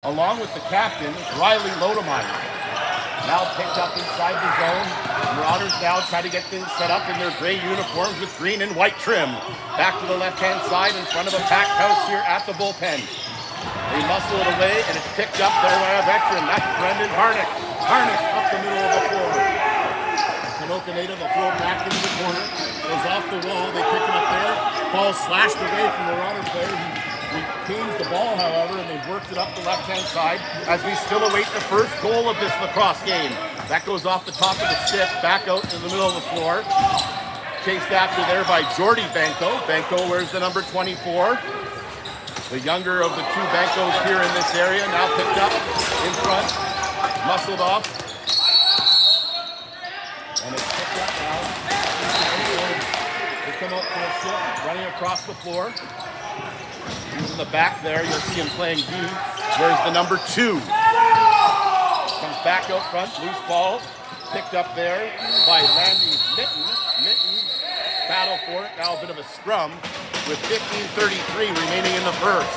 along with the captain, Riley Lodemeyer. Now picked up inside the zone. Marauders now try to get things set up in their gray uniforms with green and white trim. Back to the left-hand side in front of a packed house here at the bullpen. They muscle it away, and it's picked up there by a veteran. That's Brendan Harnick. Harnick up the middle of the floor. Anoka native will throw it back into the corner. Goes off the wall. They pick it up there. Ball slashed away from the Marauder player. He retains the ball, however, and they've worked it up the left-hand side as we still await the first goal of this lacrosse game. That goes off the top of the stick, back out to the middle of the floor. Chased after there by Jordy Banco. Banco wears the number 24. The younger of the two Bancos here in this area, now picked up in front, muscled off. And it's picked up now. They come out for a shift, running across the floor. He's in the back there. You'll see him playing D. There's the number 2. Comes back out front. Loose ball. Picked up there by Randy Mitten. Mitten battle for it. Now a bit of a scrum with 15:33 remaining in the first.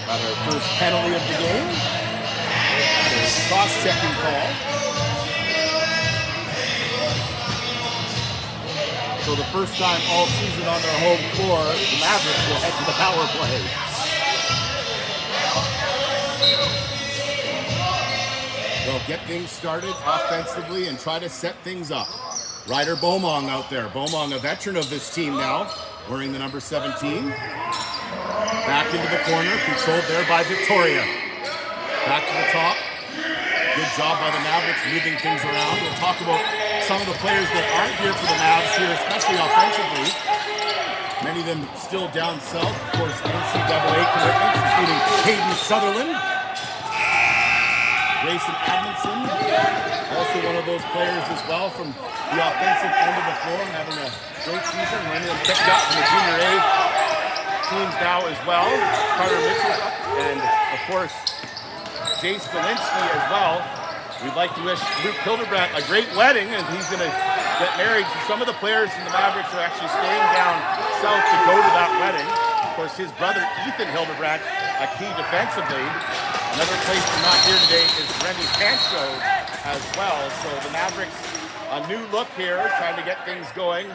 Got our first penalty of the game. Cross-checking call. So the first time all season on their home floor, the Mavericks will head to the power play. They'll get things started offensively and try to set things up. Ryder Beaumont out there. Beaumont, a veteran of this team now, wearing the number 17. Back into the corner, controlled there by Victoria. Back to the top. Good job by the Mavericks moving things around. We'll talk about some of the players that aren't here for the Mavs here, especially offensively. Many of them still down south. Of course, NCAA commitments, including Hayden Sutherland. Grayson Admonson, also one of those players as well from the offensive end of the floor, having a great season. Many of them picked up from the junior A teams now as well. Carter Mitchell, and of course, Jace Galinsky as well. We'd like to wish Luke Hildebrandt a great wedding, and he's going to get married. So some of the players in the Mavericks are actually staying down south to go to that wedding. Of course, his brother Ethan Hildebrandt, a key defensively. Another place we're not here today is Remy Pancho as well. So the Mavericks, a new look here, trying to get things going.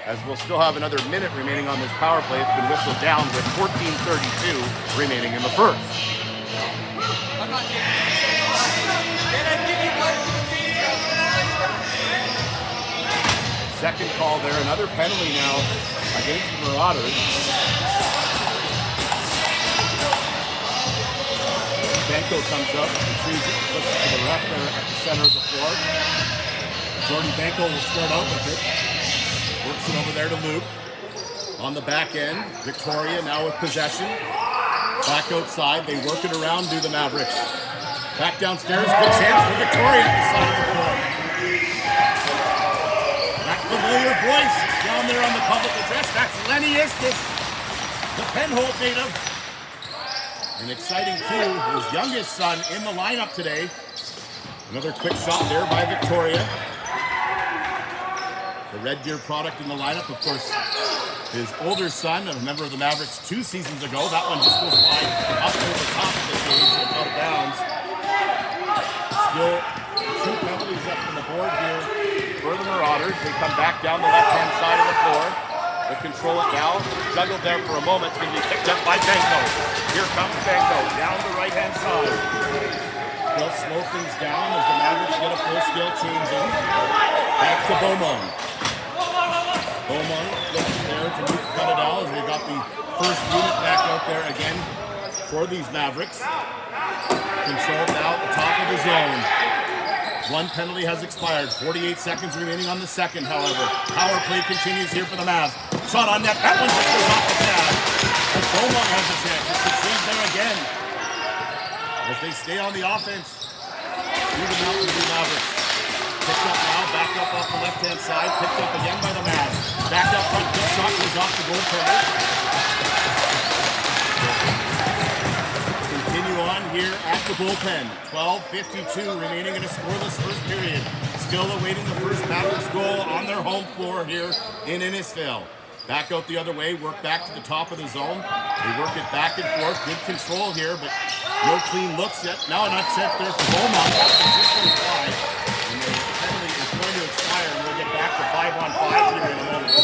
As we'll still have another minute remaining on this power play. It's been whistled down with 14:32 remaining in the first. Second call there, another penalty now against the Marauders. Benko comes up, retrieves it, puts it to the left there at the center of the floor. Jordy Benko will start out with it. Works it over there to Luke. On the back end, Victoria now with possession. Back outside, they work it around, do the Mavericks. Back downstairs, good chance for Victoria at the side of the floor. That familiar voice down there on the public address, that's Lenny Istis, the Penhold native. And exciting too, his youngest son in the lineup today. Another quick shot there by Victoria. The Red Deer product in the lineup, of course, his older son, a member of the Mavericks 2 seasons ago. That one just goes wide up over the top of the cage and out of bounds. Still 2 penalties up on the board here for the Marauders. They come back down the left-hand side of the floor. They control it now. Juggled there for a moment. It's going to be picked up by Banco. Here comes Banco down the right-hand side. They'll slow things down as the Mavericks get a full-scale change in. Back to Beaumont. Beaumont looks there to Luke Cuttadell as they got the first unit back out there again for these Mavericks. Controlled now at the top of the zone. 1 penalty has expired. 48 seconds remaining on the second, however. Power play continues here for the Mavs. Shot on net. That one just goes off the pad. As Beaumont has a chance. It's retrieved there again. As they stay on the offense. Even out to the Mavericks. Picked up now, back up off the left-hand side. Picked up again by the Mavs. Back up front, good shot goes off the goaltender. Continue on here at the bullpen. 12:52 remaining in a scoreless first period. still awaiting the first Mavericks goal on their home floor here in Innisfail. Back out the other way, work back to the top of the zone. They work it back and forth. Good control here, but no clean looks yet. Now an upset there for Beaumont. That one just goes wide. And the penalty is going to expire, and we'll get back to 5-on-5 here in a moment.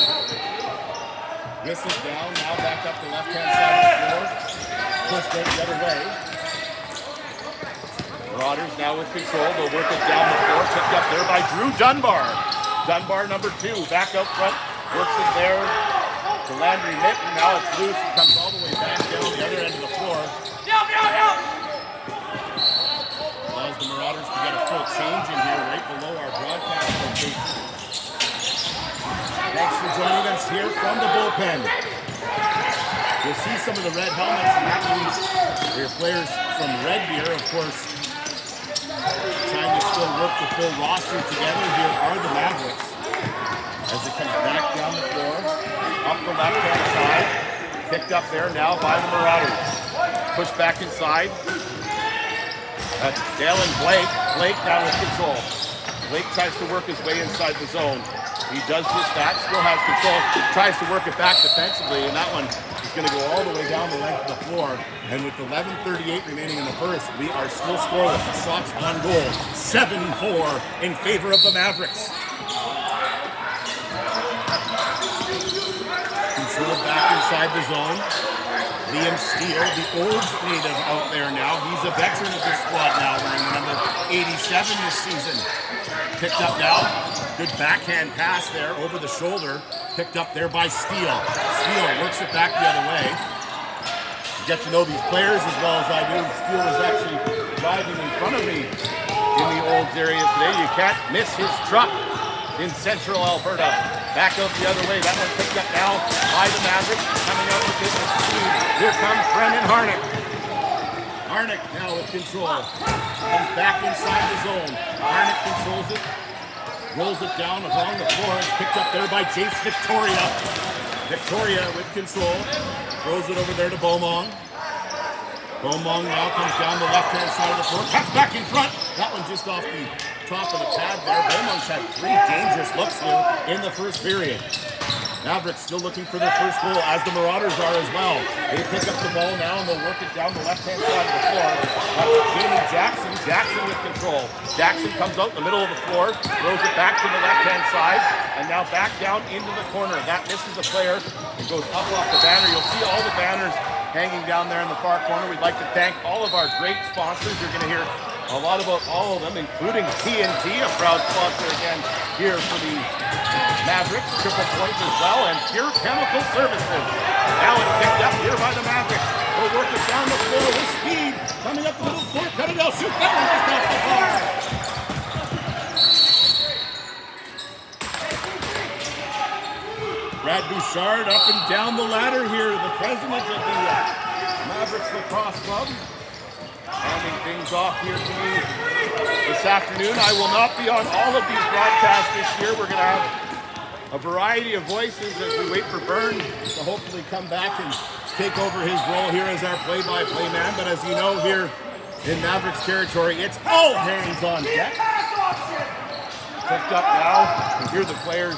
Whistle down, now back up the left-hand side of the floor. Pushed out the other way. Marauders now with control. They'll work it down the floor. Picked up there by Drew Dunbar. Dunbar number 2, back out front. Works it there to Landry Mitten. Now it's loose. It comes all the way back down the other end of the floor. Allows the Marauders to get a full change in here right below our broadcast location. Thanks for joining us here from the bullpen. You'll see some of the red helmets, and that means their players from Red Deer, of course, trying to still work the full roster together here are the Mavericks. As it comes back down the floor, up the left-hand side, picked up there now by the Marauders. Push back inside. That's Dalen Blake. Blake now with control. Blake tries to work his way inside the zone. He does just that, still has control, tries to work it back defensively, and that one is going to go all the way down the length of the floor. And with 11:38 remaining in the first, we are still scoreless. Shots on goal, 7-4 in favor of the Mavericks. Control back inside the zone. Liam Steele, the Orange native out there now. He's a veteran of this squad now, wearing the number 87 this season. Picked up now. Good backhand pass there over the shoulder. Picked up there by Steele. Steele works it back the other way. You get to know these players as well as I do. Steele is actually driving in front of me in the Olds area today. You can't miss his truck in central Alberta. Back out the other way. That one picked up now by the Mavericks. Coming out with it with speed. Here comes Brendan Harnick. Harnick now with control. Comes back inside the zone. Harnick controls it. Rolls it down along the floor. It's picked up there by Jace Victoria. Victoria with control. Throws it over there to Beaumont. Beaumont now comes down the left-hand side of the floor. Cuts back in front. That one just off the top of the pad there. Beaumont's had 3 dangerous looks here in the first period. Mavericks still looking for their first goal, as the Marauders are as well. They pick up the ball now and they'll work it down the left-hand side of the floor. That's Jamie Jackson. Jackson with control. Jackson comes out in the middle of the floor, throws it back to the left-hand side, and now back down into the corner. That misses a player. It goes up off the banner. You'll see all the banners hanging down there in the far corner. We'd like to thank all of our great sponsors. You're going to hear a lot about all of them, including TNT, a proud sponsor again here for the Mavericks, Triple Point as well, and Pure Chemical Services. Now it's picked up here by the Mavericks. They'll work it down the floor with speed. Coming up the middle floor, cut it out, shoot that one just off the bar. Brad Bouchard up and down the ladder here, the president of the Mavericks Lacrosse Club. Handing things off here to me this afternoon. I will not be on all of these broadcasts this year. We're going to have a variety of voices as we wait for Byrne to hopefully come back and take over his role here as our play-by-play man. But as you know, here in Mavericks territory, it's all hands on deck. Picked up now. You hear the players,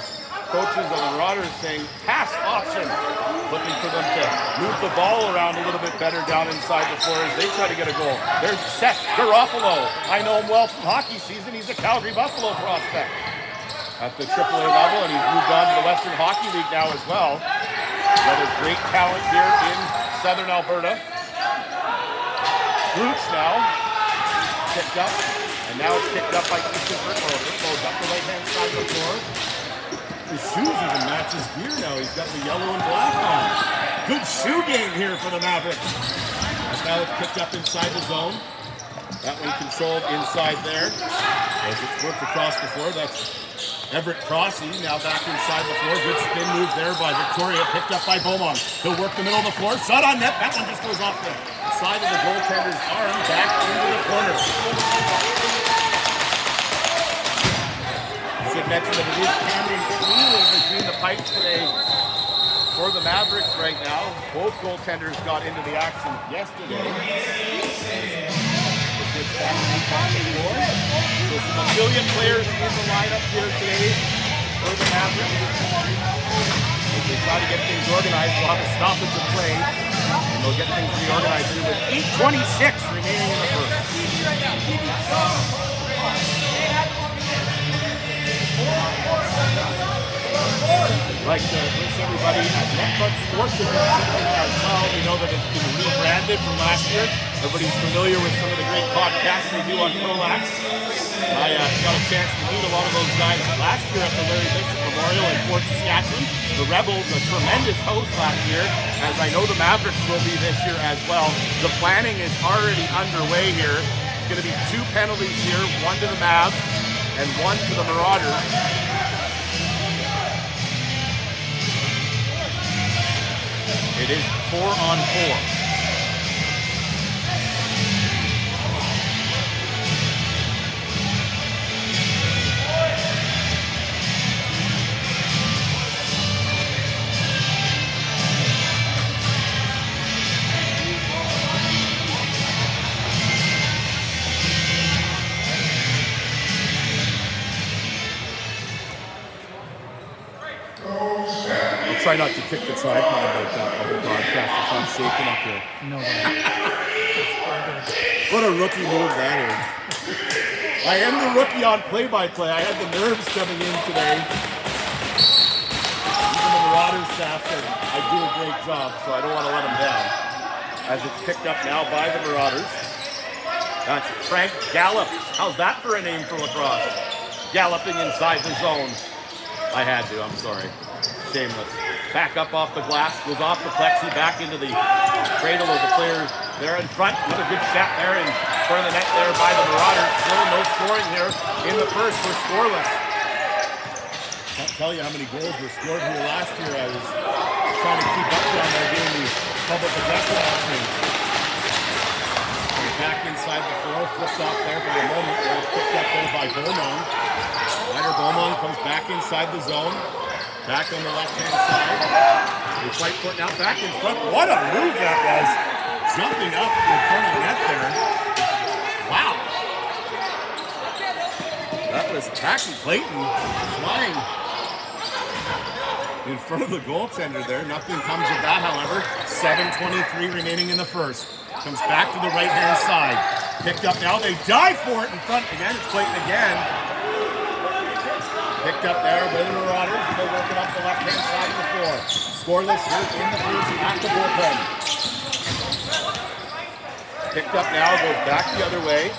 coaches of the Marauders saying, pass option. Looking for them to move the ball around a little bit better down inside the floor as they try to get a goal. There's Seth Garofalo. I know him well from hockey season. He's a Calgary Buffalo prospect at the AAA level, and he's moved on to the Western Hockey League now as well. Another great talent here in Southern Alberta. Klutz now picked up, and now it's picked up by Easton Bricklow. Bricklow up the right-hand side of the floor. His shoes even match his gear now. He's got the yellow and black on. Good shoe game here for the Mavericks. Now it's picked up inside the zone. That one controlled inside there. As it's worked across the floor, that's Everett Crossy now back inside the floor. Good spin move there by Victoria, picked up by Beaumont. He'll work the middle of the floor. Shot on net. That one just goes off the side of the goaltender's arm back into the corner. Should mention that it is Cameron Cleveland between the pipes today for the Mavericks right now. Both goaltenders got into the action yesterday. So With some affiliate players in the lineup here today for the Mavericks. As they try to get things organized, we'll have a stoppage of play. And they'll get things reorganized here with 8:26 remaining in the first. I'd like to wish everybody at Netflix Sports a good season as well. We know that it's been rebranded from last year. Everybody's familiar with some of the great podcasts they do on ProLax. I got a chance to meet a lot of those guys last year at the Larry Bishop Memorial in Fort Saskatchewan. The Rebels, a tremendous host last year, as I know the Mavericks will be this year as well. The planning is already underway here. It's going to be 2 penalties here, 1 to the Mavs and 1 to the Marauders. It is 4-on-4. Try not to kick the tripod like that the whole broadcast. It's not shaking up here. No. What a rookie move that is. I am the rookie on play-by-play. I had the nerves coming in today. Even the Marauders staff said I do a great job, so I don't want to let them down. As it's picked up now by the Marauders. That's Frank Gallup. How's that for a name for lacrosse? Galloping inside the zone. I had to, I'm sorry. Shameless. Back up off the glass, goes off the plexi, back into the cradle of the players there in front. Another good shot there in front of the net there by the Marauders. Still no scoring here in the first. We're scoreless. Can't tell you how many goals were scored here last year. I was trying to keep up down there doing the public possession option. Back inside the floor, flipped off there for the moment. Well, picked up there by Beaumont. Ryder Beaumont comes back inside the zone. Back on the left-hand side. The right foot now back in front. What a move that was. Jumping up in front of the net there. Wow. That was Packy Clayton flying in front of the goaltender there. Nothing comes of that, however. 7:23 remaining in the first. Comes back to the right-hand side. Picked up now. They dive for it in front. Again, it's Clayton again. Picked up there with the Marauders. They're working up the left-hand side of the floor. Scoreless here in the first at the bullpen. Picked up now, goes back the other way.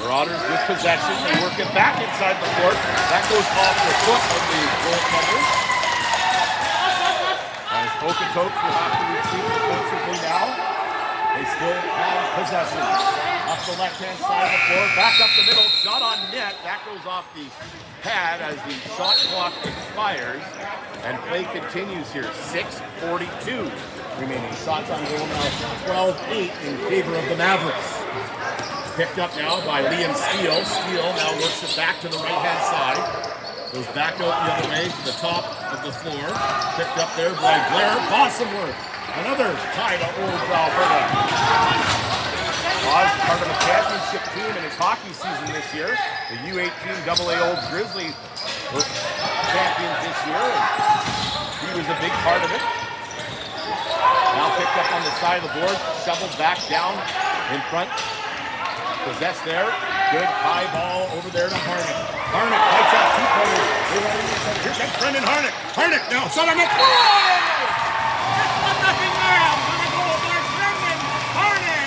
Marauders with possession. They work it back inside the court. That goes off the foot of the goaltender. As Okotoks will have to retrieve defensively now. They still have possession. Up the left-hand side of the floor, back up the middle, shot on net. That goes off the pad as the shot clock expires. And play continues here. 6:42 remaining. Shots on goal now, 12-8 in favor of the Mavericks. Picked up now by Liam Steele. Steele now works it back to the right-hand side. Goes back out the other way to the top of the floor. Picked up there by Blair Bossenworth. Another tie to Old Alberta. Oz, part of a championship team in his hockey season this year. The U18 AA Old Grizzly were champions this year, and he was a big part of it. Now picked up on the side of the board, shoveled back down in front. Possessed there. Good high ball over there to Harnick. Harnick fights out 2 corners. Here comes Brendan Harnick. Harnick now, shot on net. It's 1-0 Mavs on the goal by Brendan Harnick.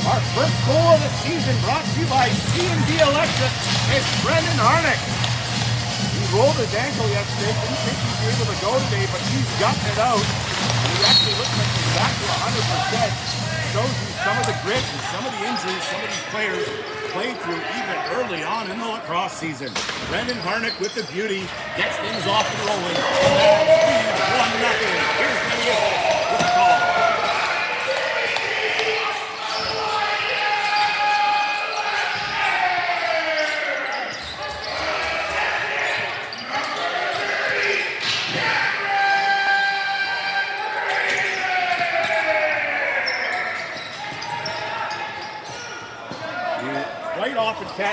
Our first goal of the season brought to you by C&D Electric. It's Brendan Harnick. He rolled his ankle yesterday. Didn't think he'd be able to go today, but he's gotten it out. And he actually looks like he's back to 100%. Shows you some of the grit and some of the injuries some of these players played through even early on in the lacrosse season. Brendan Harnick with the beauty gets things off and rolling. Mavs lead 1-0. Here's Minneapolis with the call.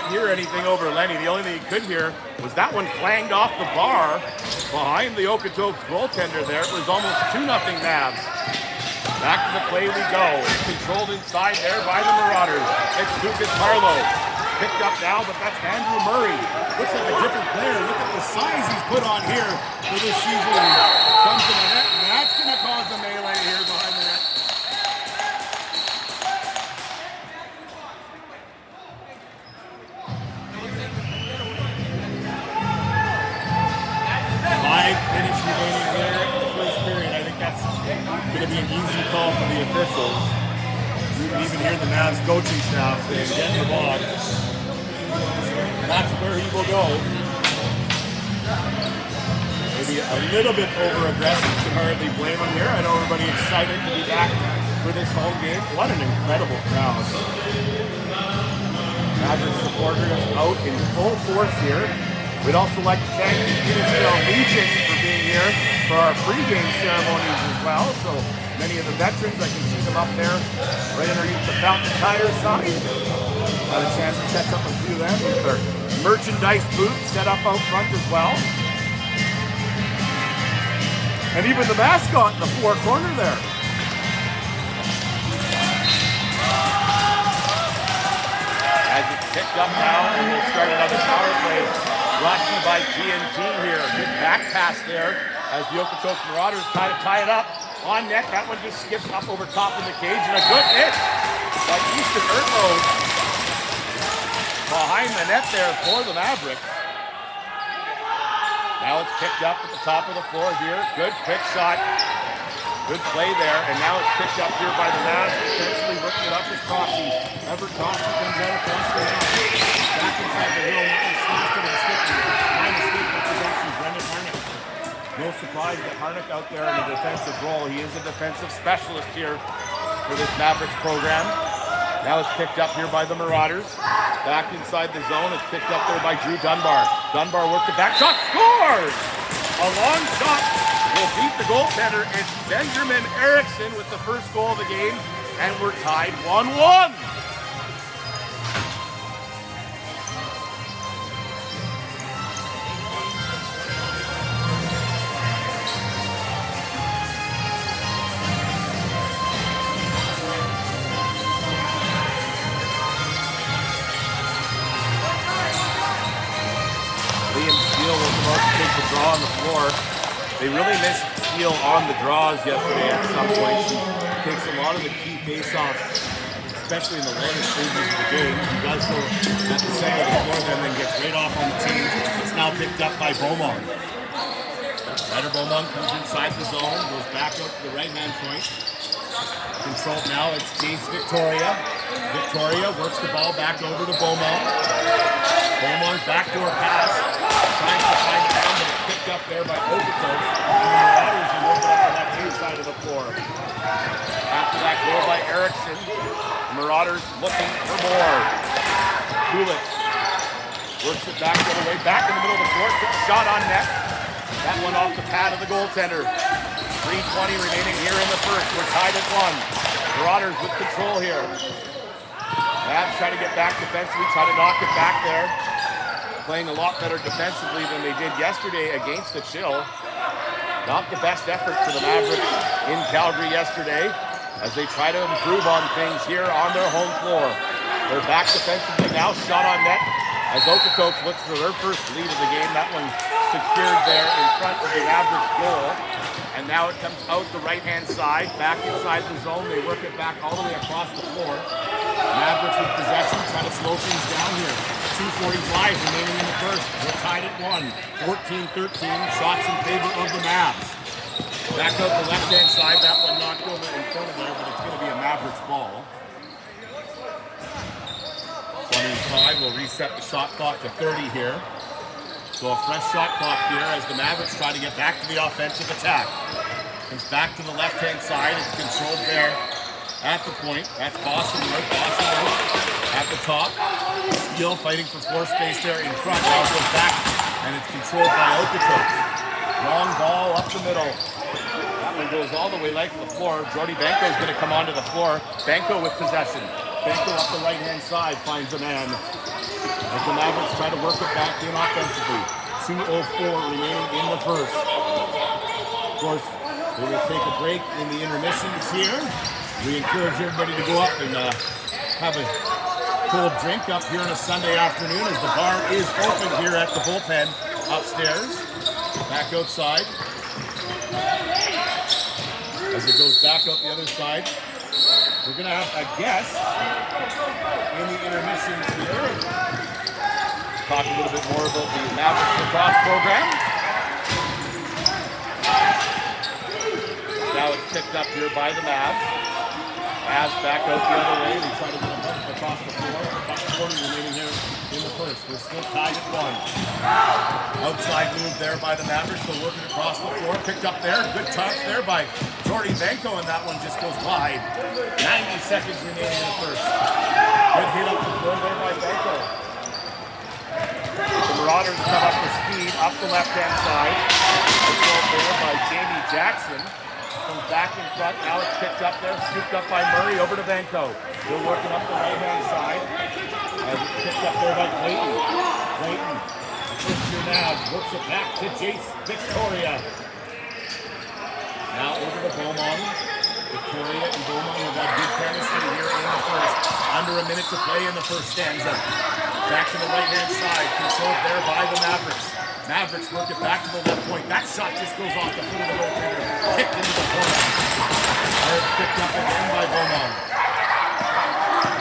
hear anything over Lenny. The only thing he could hear was that one clanged off the bar behind the Okotoks goaltender there. It was almost 2-0 Mavs. Back to the play we go. It's controlled inside there by the Marauders. It's Lucas Harlow. Picked up now, but that's Andrew Murray. Looks like a different player. Look at the size he's put on here for this season. Comes to the net, and that's going to cause a melee here behind the net. 5 minutes remaining there in the first period. I think that's going to be an easy call for the officials. You can even hear the Mavs coaching staff saying, get the ball. That's where he will go. Maybe a little bit over-aggressive. Can hardly blame him here. I know everybody excited to be back for this home game. What an incredible crowd. Mavericks supporters out in full force here. We'd also like to thank the Petersville Legion for being here for our pregame ceremonies as well. So many of the veterans, I can see them up there right underneath the Fountain Tire sign. Got a chance to catch up with a few of them with their merchandise booths set up out front as well. And even the mascot in the far corner there. As it's picked up now, and we'll start another power play brought to you by TNT here. Good back pass there as the Okotoks Marauders try to tie it up. On net, that one just skips up over top of the cage, and a good hit by Easton Ertlow behind the net there for the Mavericks. Now it's picked up at the top of the floor here. Good quick shot. Good play there, and now it's picked up here by the Mavs. Essentially looking it up as Coffey. Everett Coffey comes out across the net. Back inside the hill, and slashed it and sticky. Behind the stick, which is actually Brendan Harnick. No surprise that Harnick out there in a defensive role. He is a defensive specialist here for this Mavericks program. Now it's picked up here by the Marauders. Back inside the zone, it's picked up there by Drew Dunbar. Dunbar worked the back shot, scores! A long shot will beat the goaltender. It's Benjamin Erickson with the first goal of the game, and we're tied 1-1. Take the draw on the floor. They really missed Steele on the draws yesterday at some points. He takes a lot of the key face-offs, especially in the later stages of the game. He does so at the center of the floor, then gets right off on the change. It's now picked up by Beaumont. Ryder Beaumont comes inside the zone, goes back up to the right-hand point. Controlled now, it's Jace Victoria. Victoria works the ball back over to Beaumont. Beaumont backdoor pass. Trying to find it down, but it's picked up there by Okotoks. And the Marauders will work it up the left-hand side of the floor. After that goal by Erickson, the Marauders looking for more. Kulik works it back the other way, back in the middle of the floor. Quick shot on net. That one off the pad of the goaltender. 3:20 remaining here in the first. We're tied at 1. Marauders with control here. Mavs try to get back defensively, try to knock it back there. Playing a lot better defensively than they did yesterday against the Chill. Not the best effort for the Mavericks in Calgary yesterday as they try to improve on things here on their home floor. They're back defensively now, shot on net as Okotoks looks for their first lead of the game. That one secured there in front of the Mavericks goal. And now it comes out the right-hand side, back inside the zone. They work it back all the way across the floor. Mavericks with possession, try to slow things down here. 2:45 remaining in the first. We're tied at 1. 14-13, shots in favor of the Mavs. Back out the left-hand side, that one knocked over in front of there, but it's going to be a Mavericks ball. 25 will reset the shot clock to 30 here. So a fresh shot clock here as the Mavericks try to get back to the offensive attack. Comes back to the left-hand side. It's controlled there at the point. That's Boston Road. Boston Road at the top. Steele fighting for floor space there in front. Now goes back, and it's controlled by Okotoks. Long ball up the middle. That one goes all the way length of the floor. Jordy Banco is going to come onto the floor. Banco with possession. Banco up the right-hand side finds a man. as the Mavericks try to work it back in offensively. 2:04 remaining in the first. Of course, they will take a break in the intermissions here. We encourage everybody to go up and have a cold drink up here on a Sunday afternoon as the bar is open here at the bullpen upstairs. Back outside. As it goes back out the other side, we're going to have a guest in the intermissions here. Talk a little bit more about the Mavericks Lacrosse program. Now it's picked up here by the Mavs. Mavs back out the other way. They try to get a across the floor. About 40 remaining here in the first. We're still tied at 1. Outside move there by the Mavericks. They're working across the floor. Picked up there. Good touch there by Jordy Benko, and that one just goes wide. 90 seconds remaining in the first. Good hit up the floor there by Benko. The Marauders come up to speed up the left-hand side. Controlled there by Jamie Jackson. Comes back in front. Now it's picked up there. Scooped up by Murray over to Benko. They're working up the right-hand side. As it's picked up there by Clayton. Clayton. Sister now works it back to Jace Victoria. Now over to Beaumont. Victoria and Beaumont have got good chemistry here in the first. Under a minute to play in the first stanza. Back to the right-hand side. Controlled there by the Mavericks. Mavericks work it back to the left point. That shot just goes off the foot of the goaltender. Kicked into the corner. It's picked up again by Beaumont.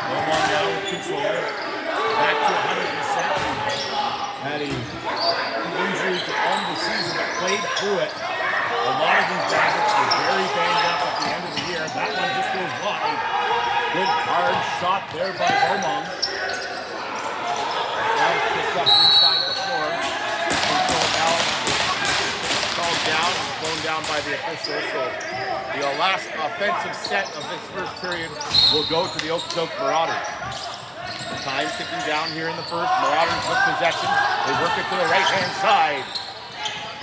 Beaumont now with control. Back to 100%. Had a injury to end the season, but played through it. A lot of these Mavericks were very banged up at the end of the year. That one just goes wide. Good hard shot there by Beaumont. Now it's picked up inside the floor. Called down, thrown down by the official. So the last offensive set of this first period will go to the Okotoks Marauders. Time ticking down here in the first. Marauders with possession. They work it to the right-hand side.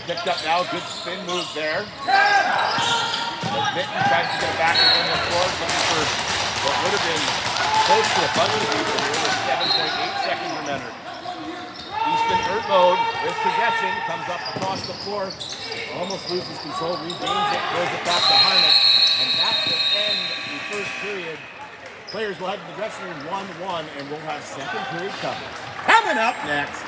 Picked up now, good spin move there. Mitten tries to get back in the floor, looking for what would have been close to a buzzer beater here with 7.8 seconds remaining. Easton Ertmode with possession, comes up across the floor, almost loses control, regains it, throws it back to Harmon, and that will end the first period. Players will head to the dressing room 1-1, and we'll have second period coverage. Coming up next.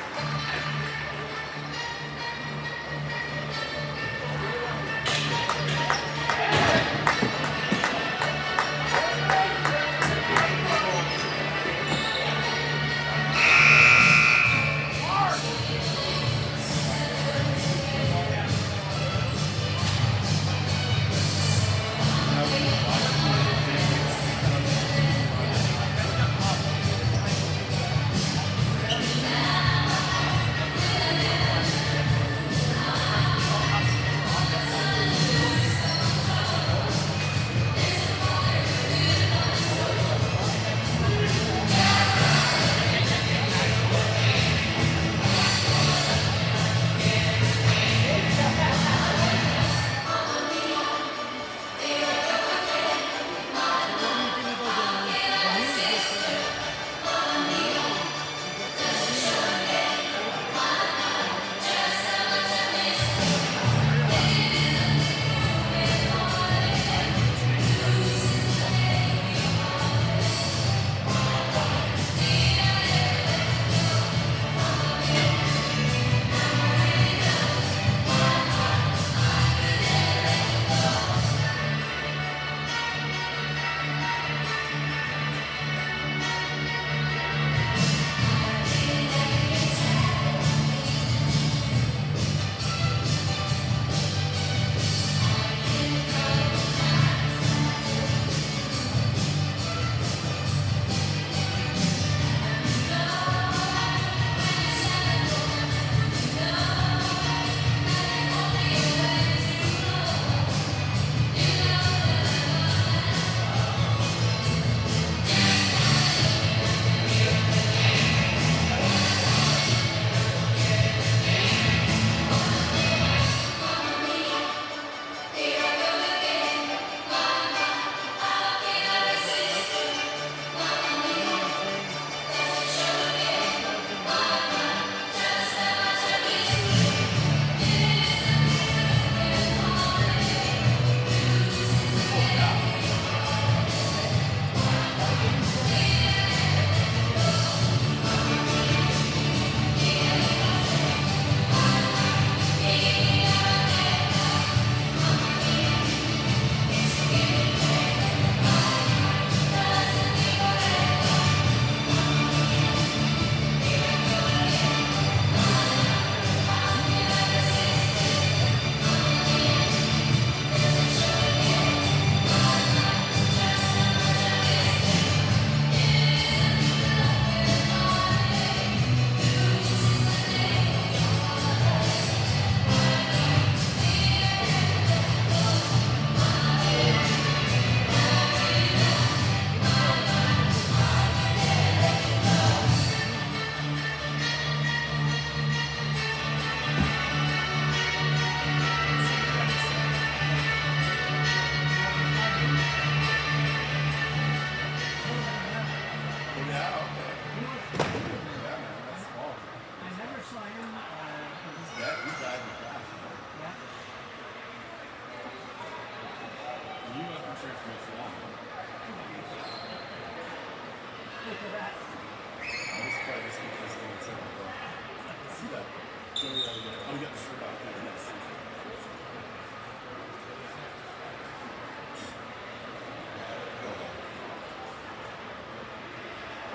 Show me that again. Let me get the shirt off. Yes.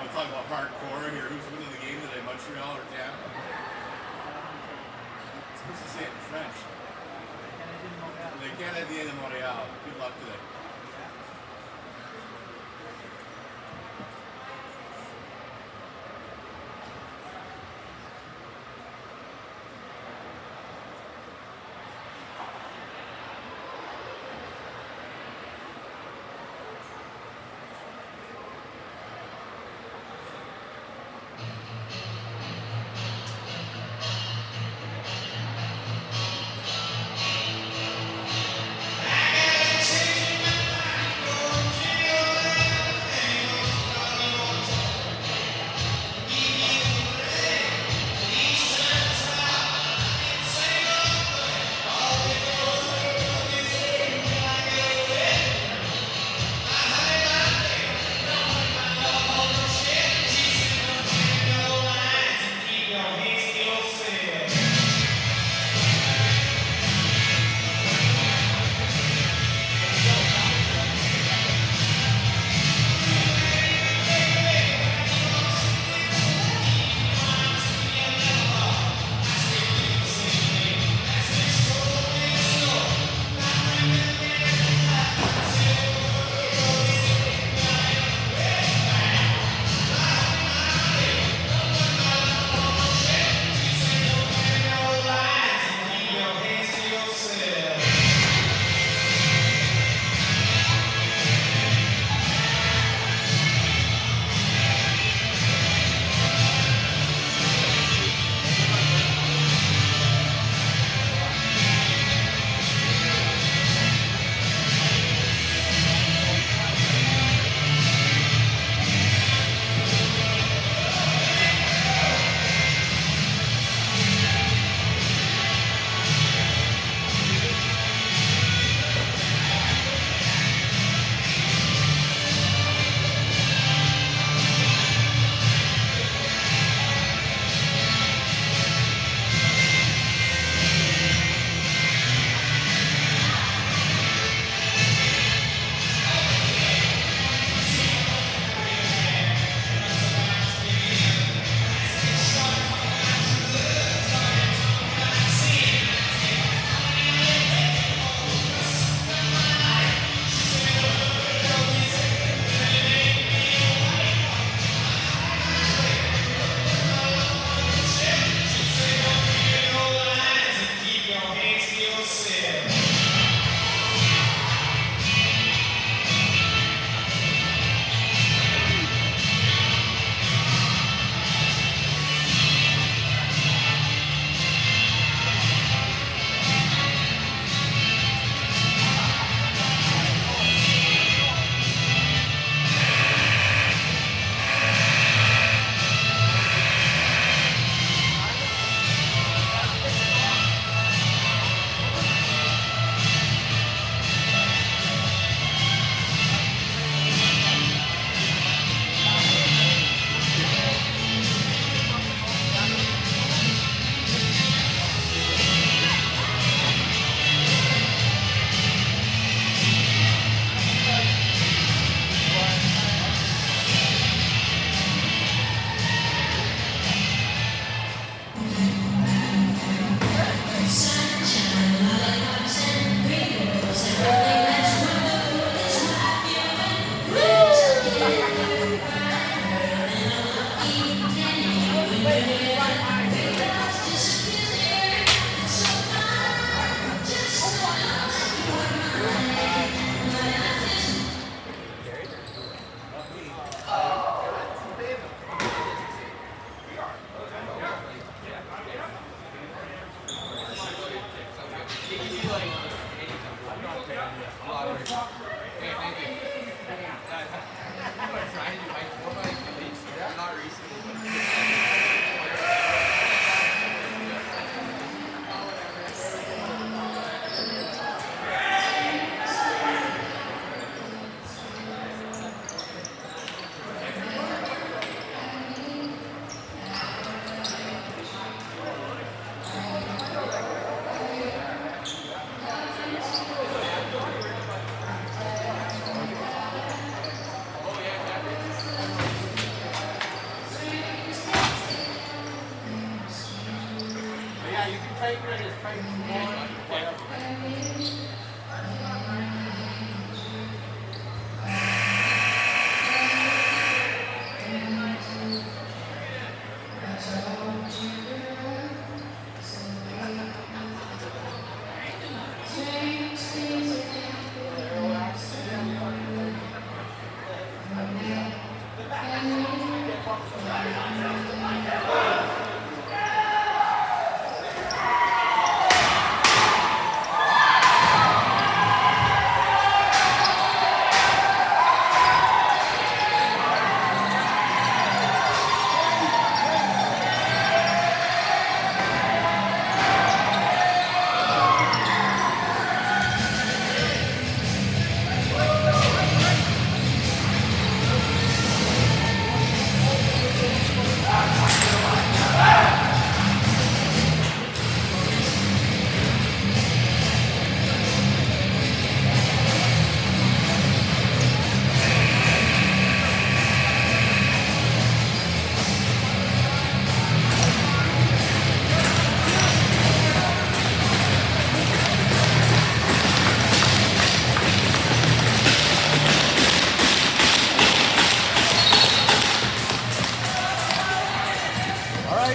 I'm talking about hardcore here. Who's winning the game today, Montreal or Tampa? It's supposed to say it in French. Les Canadiens de Montréal. Good luck today.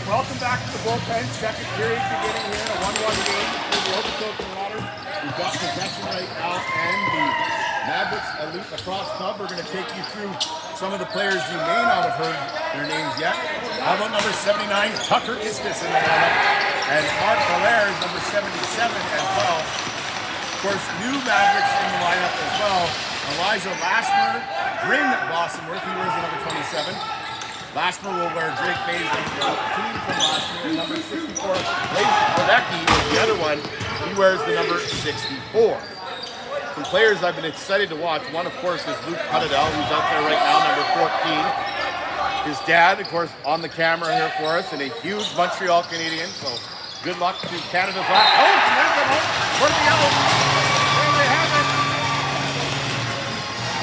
Welcome back to the bullpen. Second period beginning here in a 1-1 game between the Okotoks and Marauders. We've got possession right now, and the Mavericks Elite Lacrosse Club. We're going to take you through some of the players you may not have heard their names yet. How about number 79, Tucker Istis in the lineup, and Mark Valère is number 77 as well. Of course, new Mavericks in the lineup as well. Elijah Lashmer, Bryn Blossomworth, he wears the number 27. Lashmer will wear Drake Bay's number 18 from last year, and number 64, Blaze Bodecki is the other one. He wears the number 64. Some players I've been excited to watch. One, of course, is Luke Huttadell, who's out there right now, number 14. His dad, of course, on the camera here for us, and a huge Montreal Canadian. So good luck to Canada's last. Oh, there's the home for the yellow. There they have it.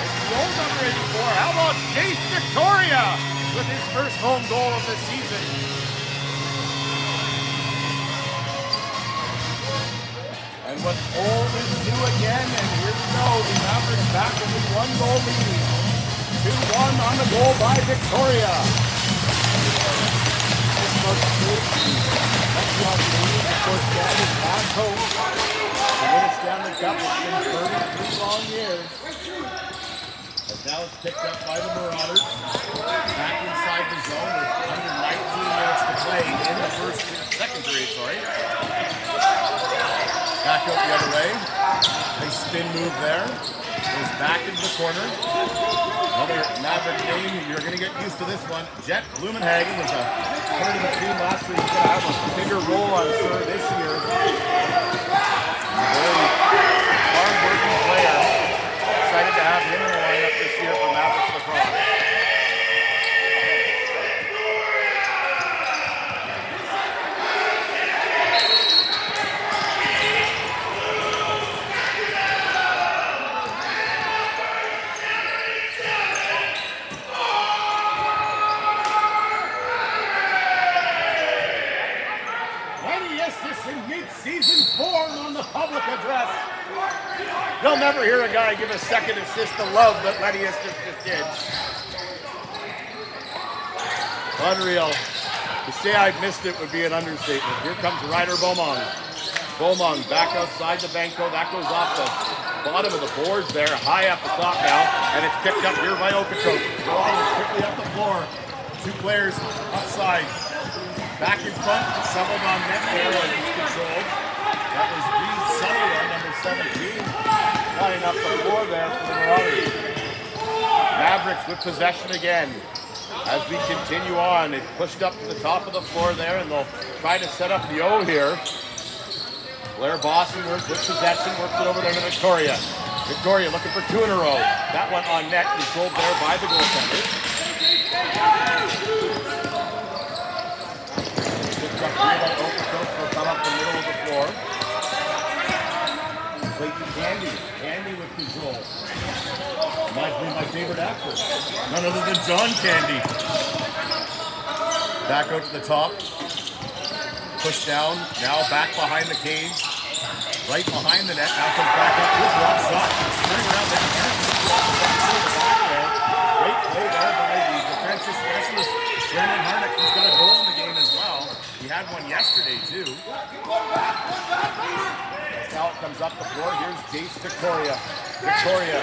It's the old number 84. How about Jace Victoria with his first home goal of the season? And what's old is new again, and here we go. The Mavericks back with a 1-goal lead. 2-1 on the goal by Victoria. This was Montreal Canadiens, of course, Canada's past hope to win a Stanley Cup. It's been 33 long years. As now it's picked up by the Marauders. Back inside the zone with under 19 minutes to play in the second period, sorry. Back out the other way. Nice spin move there. Goes back into the corner. Another Maverick name. You're going to get used to this one. Jet Blumenhagen was a part of the team last year. He's going to have a bigger role, I'm sure, this year. Very hard-working player. Excited to have him in the lineup this year for Mavericks Lacrosse. Mid-season form on the public address. You'll never hear a guy give a second assist to love that Lenny Estes just did. Unreal. To say I've missed it would be an understatement. Here comes Ryder Beaumont. Beaumont back outside the Banco. That goes off the bottom of the boards there, high up the top now, and it's picked up here by Okotoks. Going quickly up the floor. Two players upside. Back in front, settled on net there and he's controlled. That was Reed Sutherland, number 17, flying up the floor there for the Marauders. Mavericks with possession again. As we continue on, it's pushed up to the top of the floor there, and they'll try to set up the O here. Blair Bostonworth with possession, works it over there to Victoria. Victoria looking for two in a row. That one on net, controlled there by the goaltender. Will come up the middle of the floor. Clayton Candy with control. Reminds me of my favorite actor. None other than John Candy. Back out to the top. Push down, now back behind the cage. Right behind the net, now comes back up with one shot. Turning around there. Great play there by the defensive specialist, Brendan Harnick. He's got a goal in the game as well. He had one yesterday too. Now it comes up the floor. Here's Jace Victoria. Victoria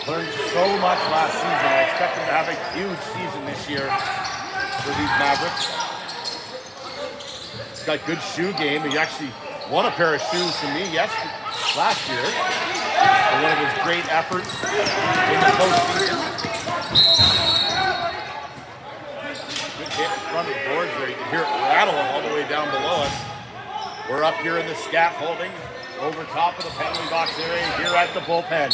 learned so much last season. I expect him to have a huge season this year for these Mavericks. He's got good shoe game. He actually won a pair of shoes from me last year for one of his great efforts in the postseason. Good hit in front of the boards there. You can hear it rattle all the way down below us. We're up here in the scaffolding over top of the penalty box area here at the bullpen.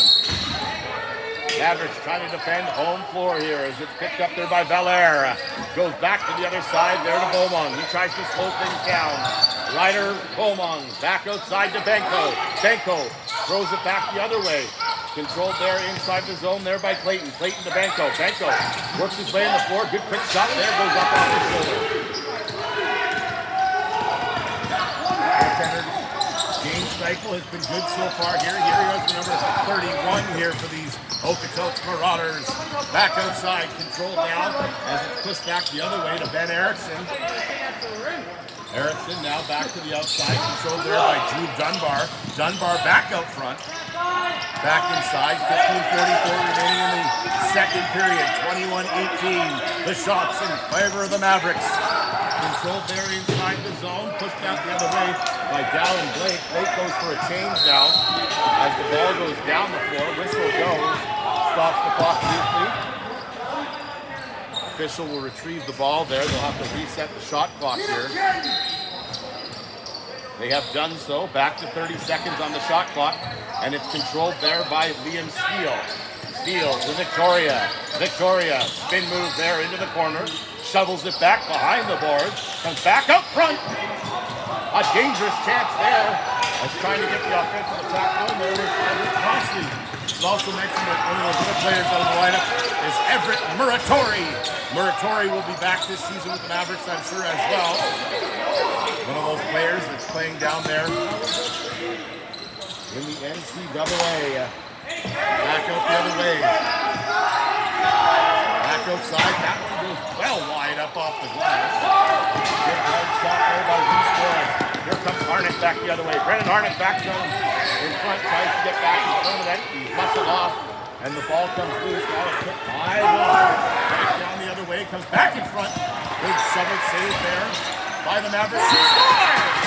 Mavericks trying to defend home floor here as it's picked up there by Belair. Goes back to the other side there to Beaumont. He tries to slow things down. Ryder, Beaumont, back outside to Benko. Benko throws it back the other way. Controlled there inside the zone there by Clayton. Clayton to Benko. Benko works his way on the floor. Good quick shot there. Goes up off his shoulder. James Stiefel has been good so far here. Here he has the number 31 here for these Okotoks Marauders. Back outside, controlled now as it's pushed back the other way to Ben Erickson. Erickson now back to the outside, controlled there by Drew Dunbar. Dunbar back out front. Back inside, 15:44 remaining in the second period, 21-18. The shots in favor of the Mavericks. Controlled there inside the zone, pushed out the other way by Dallin Blake. Blake goes for a change now as the ball goes down the floor. Whistle goes, stops the clock briefly. Official will retrieve the ball there. They'll have to reset the shot clock here. They have done so. Back to 30 seconds on the shot clock, and it's controlled there by Liam Steele. Steele to Victoria. Victoria, spin move there into the corner. Shovels it back behind the boards. Comes back up front. A dangerous chance there. As trying to get the offensive attack going there was Everett Crossley. We've also mentioned that one of those other players out of the lineup is Everett Muratori. Muratori will be back this season with the Mavericks, I'm sure, as well. One of those players that's playing down there in the NCAA. Back out the other way. Back outside. That one goes well wide up off the glass. Good hard shot there by Reese Morris. Here comes Harnick back the other way. Brendan Harnick back in front, tries to get back in front of that. He's muscled off, and the ball comes loose. Now it's hit high wide. Back down the other way, comes back in front. Big shovel save there by the Mavericks. He scores!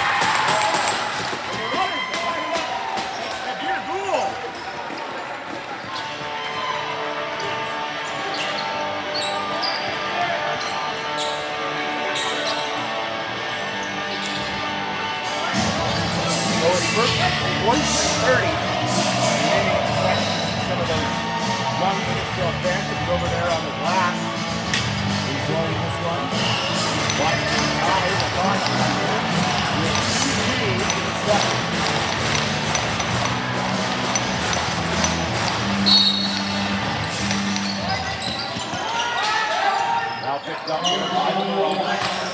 So it's 1:30. Some of those young Minnesota Phantoms over there on the glass enjoying this one. Watching the ties, the launch now picked up here by the Mavericks.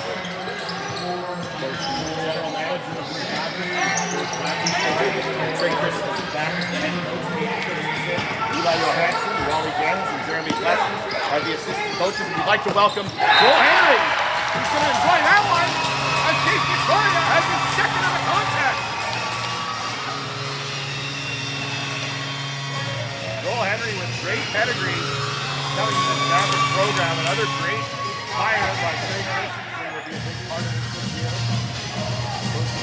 There's the general manager of the Trey Christensen back. Eli Johansson, Wally Gans, and Jeremy Plessis are the assistant coaches. We'd like to welcome Joel Henry. He's going to enjoy that one as Chase Victoria has his second of the contest. Joel Henry with great pedigree, telling you the Mavericks program. Another great hire by Trey Christensen will be a big part of this year.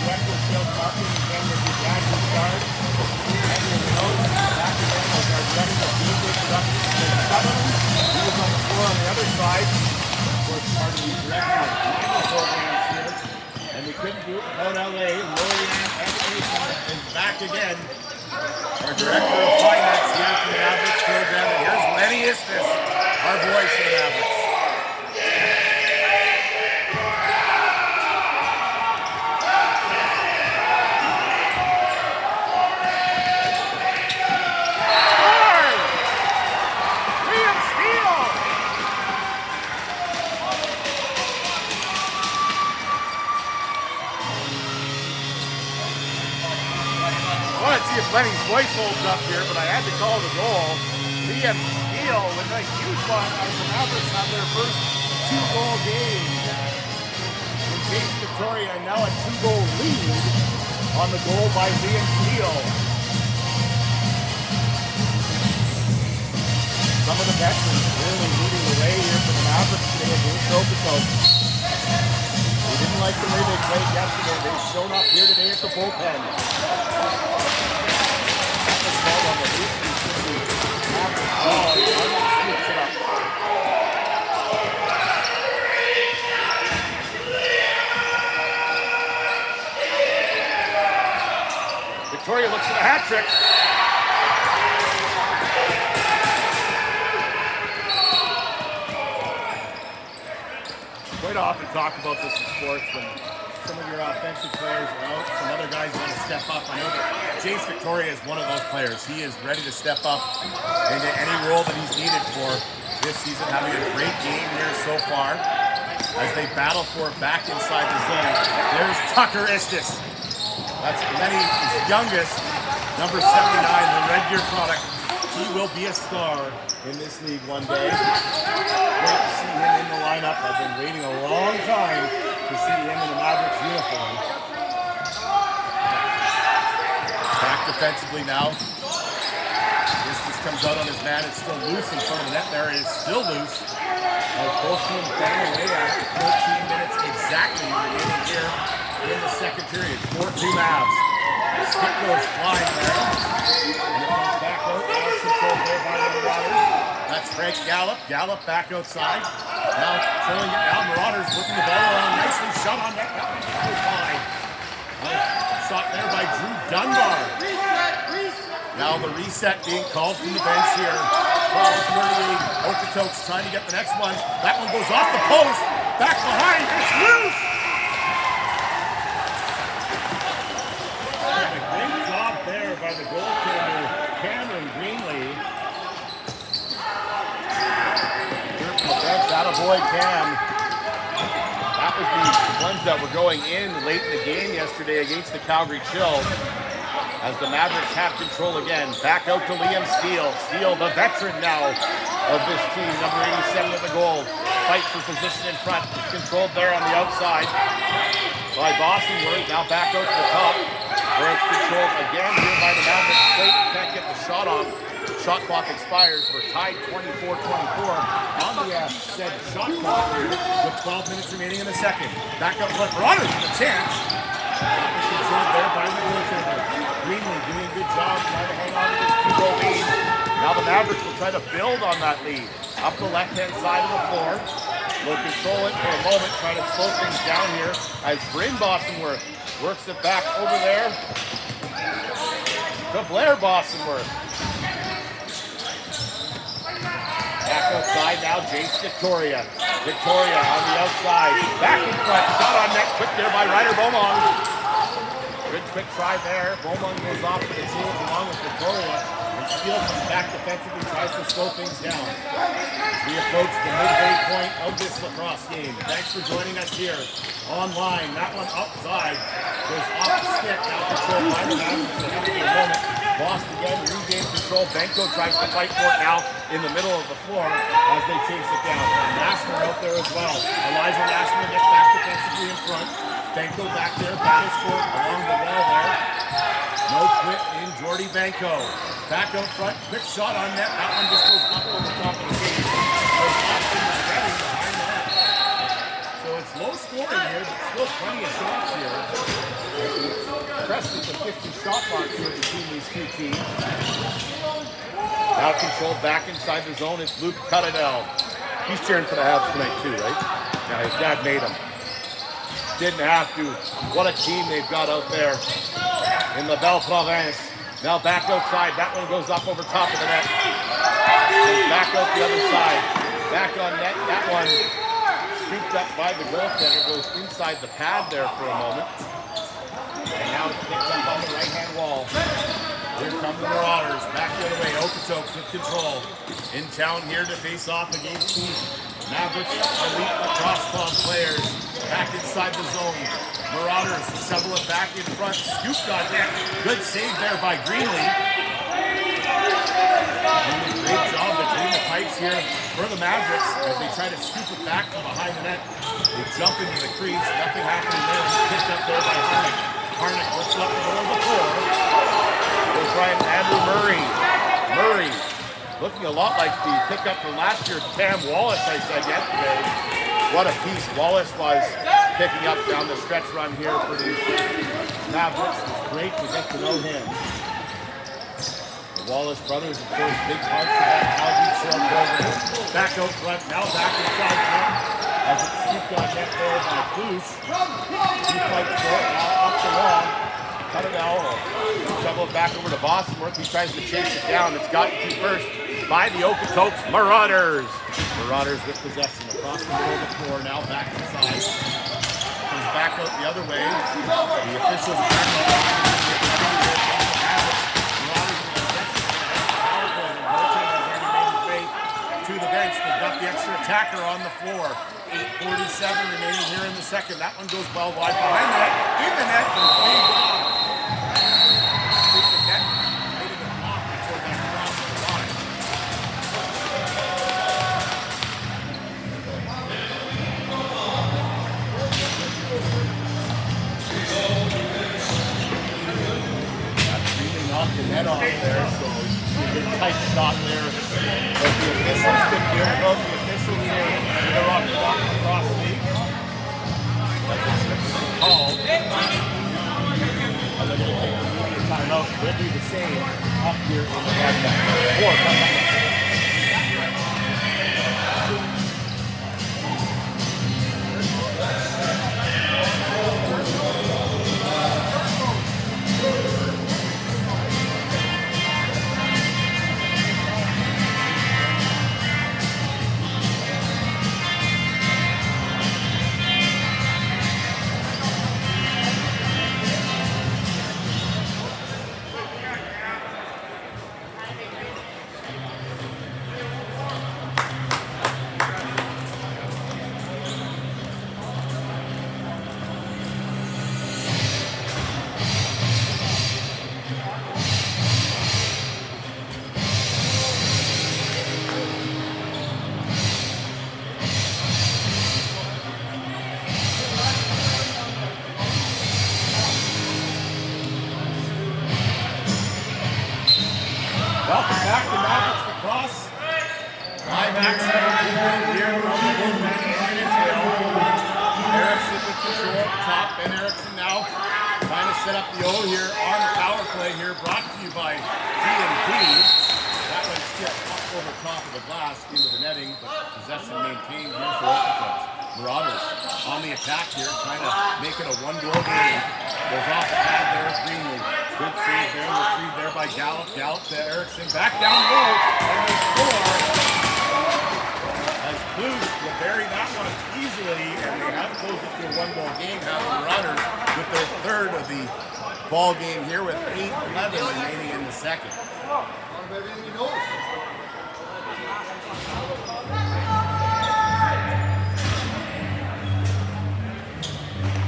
Director of Sales Marketing again with the graduate stars. Andrew Minogue back again as our Director of Media Production. He was on the floor on the other side. Of course, part of the director of media programs here. And we couldn't do it without LA. Lorianne Education is back again. Our Director of Finance here for the Mavericks program. And here's Lenny Istis, our voice of the Mavericks. see if Lenny's voice holds up here, but I had to call the goal. Liam Steele with a huge one as the Mavericks have their first 2-goal game. And Chase Victoria now a 2-goal lead on the goal by Liam Steele. Some of the veterans really leading the way here for the Mavericks today against Okotoks. We didn't like the way they played yesterday. They've shown up here today at the bullpen. That was called on the loose. Scoops it up. Victoria looks for the hat trick. Quite often talk about this in sports when some of your offensive players are out, some other guys want to step up. I know that Jace Victoria is one of those players. He is ready to step up into any role that he's needed for this season, having a great game here so far as they battle for it back inside the zone. There's Tucker Istis. That's Lenny's youngest, number 79, the Red Gear product. He will be a star in this league one day. Great to see him in the lineup. I've been waiting a long time to see him in the Mavericks uniform. Back defensively now. This just comes out on his man. It's still loose in front of the net there. It is still loose. As both teams bang away at it. 14 minutes exactly remaining here in the second period. 4-2 Mavs. Stick goes flying there. And it comes back out. Controlled there by the Marauders. That's Frank Gallup. Gallup back outside. Now trailing it down. Marauders working the ball around nicely. Shot on net. That one goes by. Shot there by Drew Dunbar. Now the reset being called from the bench here. 12-38. Okotoks trying to get the next one. That one goes off the post. Back behind. It's loose. And a great job there by the goaltender, Cameron Greenlee. Attaboy Cam. That was the ones that were going in late in the game yesterday against the Calgary Chill. As the Mavericks have control again. Back out to Liam Steele. Steele, the veteran now of this team, number 87 at the goal. Fight for position in front. Controlled there on the outside by Bostonworth. Now back out to the top. Where it's controlled again here by the Mavericks. Clayton can't get the shot on. Shot clock expires. We're tied 24-24 on the said shot clock here with 12 minutes remaining in the second. Back up front. Marauders with a chance. That was controlled there by the goaltender. Greenlee doing a good job trying to hang on to this 2-goal lead. Now the Mavericks will try to build on that lead. Up the left-hand side of the floor. Will control it for a moment. Try to slow things down here as Bryn Bostonworth works it back over there to Blair Bostonworth. Back outside now, Jace Victoria. Victoria on the outside. Back in front. Shot on net. Quick there by Ryder Beaumont. Good quick try there. Beaumont goes off to the team along with Victoria. And Steele comes back defensively, tries to slow things down. We approach the midway point of this lacrosse game. Thanks for joining us here online. That one outside goes off the stick. Now controlled by the Mavericks. So have a moment. Lost again, regained control. Benko tries to fight for it now in the middle of the floor as they chase it down. Lassner out there as well. Elijah Lassner gets back defensively in front. Benko back there, battles for it along the wall there. No quit in Jordy Benko. Back out front, quick shot on net. That one just goes up over the top of the cage. Goes off in the netting behind the net. So it's low scoring here, but still plenty of shots here. Crested the 50 shot mark here between these two teams. Now controlled back inside the zone. It's Luke Cuttadell. He's cheering for the Habs tonight too, right? Yeah, his dad made him. Didn't have to. What a team they've got out there in the Belle Province. Now back outside. That one goes up over top of the net. Goes back out the other side. Back on net. That one scooped up by the goaltender. Goes inside the pad there for a moment. And now it's picked up on the right-hand wall. Here come the Marauders. Back the other way. Okotoks with control. In town here to face off against the Mavericks elite lacrosse club players. Back inside the zone. Marauders Marauders shovel it back in front. Scooped on net. Good save there by Greenlee. Great job between the pipes here for the Mavericks as they try to scoop it back from behind the net. They jump into the crease. Nothing happening there. Picked up there by Harnick. Harnick looks up the middle of the floor. Goes right Andrew Murray. Murray looking a lot like the pickup from last year, Cam Wallace, I said yesterday. What a piece Wallace was picking up down the stretch run here for the Mavericks. It was great to get to know him. The Wallace brothers, of course, big parts of that Calgary Trail program. Back out front, now back inside front. As it's scooped on net there by Cluse. Two pipes short, now up the wall. Cut it out. Shovel it back over to Bosworth. He tries to chase it down. It's gotten to first by the Okotoks Marauders. Marauders with possession across the middle of the floor. Now back inside. Comes back out the other way. The officials are back out. To the bench. They've got the extra attacker on the floor. 8:47 remaining here in the second. That one goes well wide behind the net. In the net is Wayne Brown. The net off there, so a good tight shot there. But the officials could hear about the officials here. They're on the Lacrosse league. That's a trick call. They're going to take a timeout. They'll do the same up here in the broadcast. Welcome back to Mavericks Lacrosse. Live action here from the Wolfman in Israel. Erickson with control up top. Ben Erickson now trying to set up the O here on the power play here, brought to you by TNT. That one still up over top of the glass into the netting, but possession maintained here for Okotoks. Marauders on the attack here, trying to make it a one-goal game. Goes off the pad there, Greenlee. Good save there, retrieved there by Gallup. Gallup to Erickson, back down low, and they score. As Cluse will bury that one easily, and they have closed it to a one-goal game. Now the Marauders with their third of the ball game here with 8:11 remaining in the second.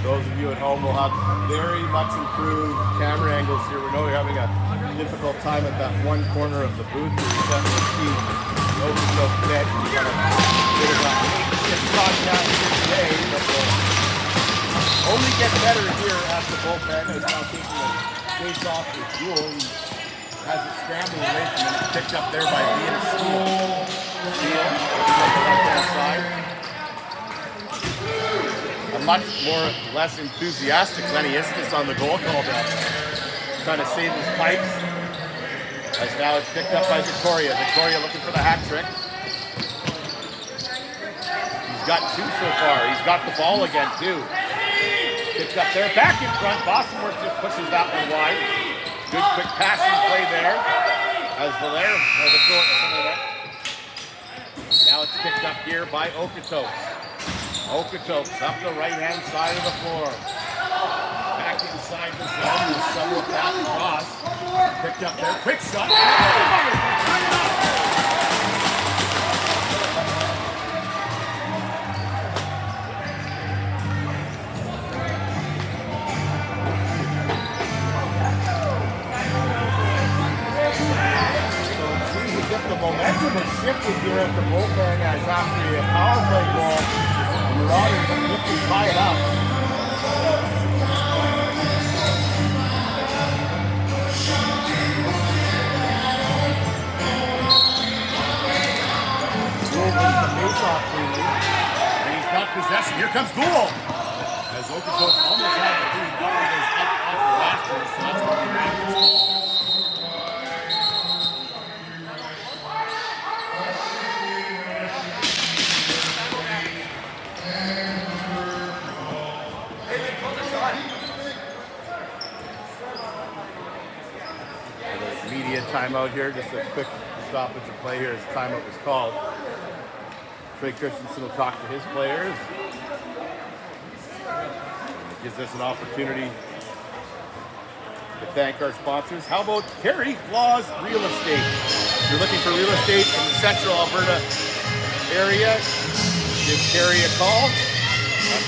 Those of you at home will have very much improved camera angles here. We know you're having a difficult time at that one corner of the booth. You're starting to see the Okotoks net. We've got a bit of a makeshift broadcast here today, but we'll only get better here as the bullpen is now taking a face off with Jewel. As it's scrambling away from him, it's picked up there by Liam Steele. Steele, on the left-hand side. A much less enthusiastic Lenny Istis on the goal call there. Trying to save his pipes. As now it's picked up by Victoria. Victoria looking for the hat trick. He's got two so far. He's got the ball again too. Picked up there, back in front. Bosworth just pushes that one wide. Good quick passing play there. As Valera, or the throw it. Now it's picked up here by Okotoks. Okotoks up the right-hand side of the floor. Back inside the zone. We'll shovel it back across. Picked up there. Quick shot. here at the bullpen as after a power play goal, the Marauders look to tie it up. Gould wins the face-off cleanly, and he's got possession. Here comes Gould, as Okotoks almost had the lead. That one goes up off the rafters, so that's going to be Mavericks. Media timeout here, just a quick stoppage of play here as timeout was called. Trey Christensen will talk to his players. Gives us an opportunity to thank our sponsors. How about Carey Flaws Real Estate? If you're looking for real estate in the central Alberta area, give Carey a call.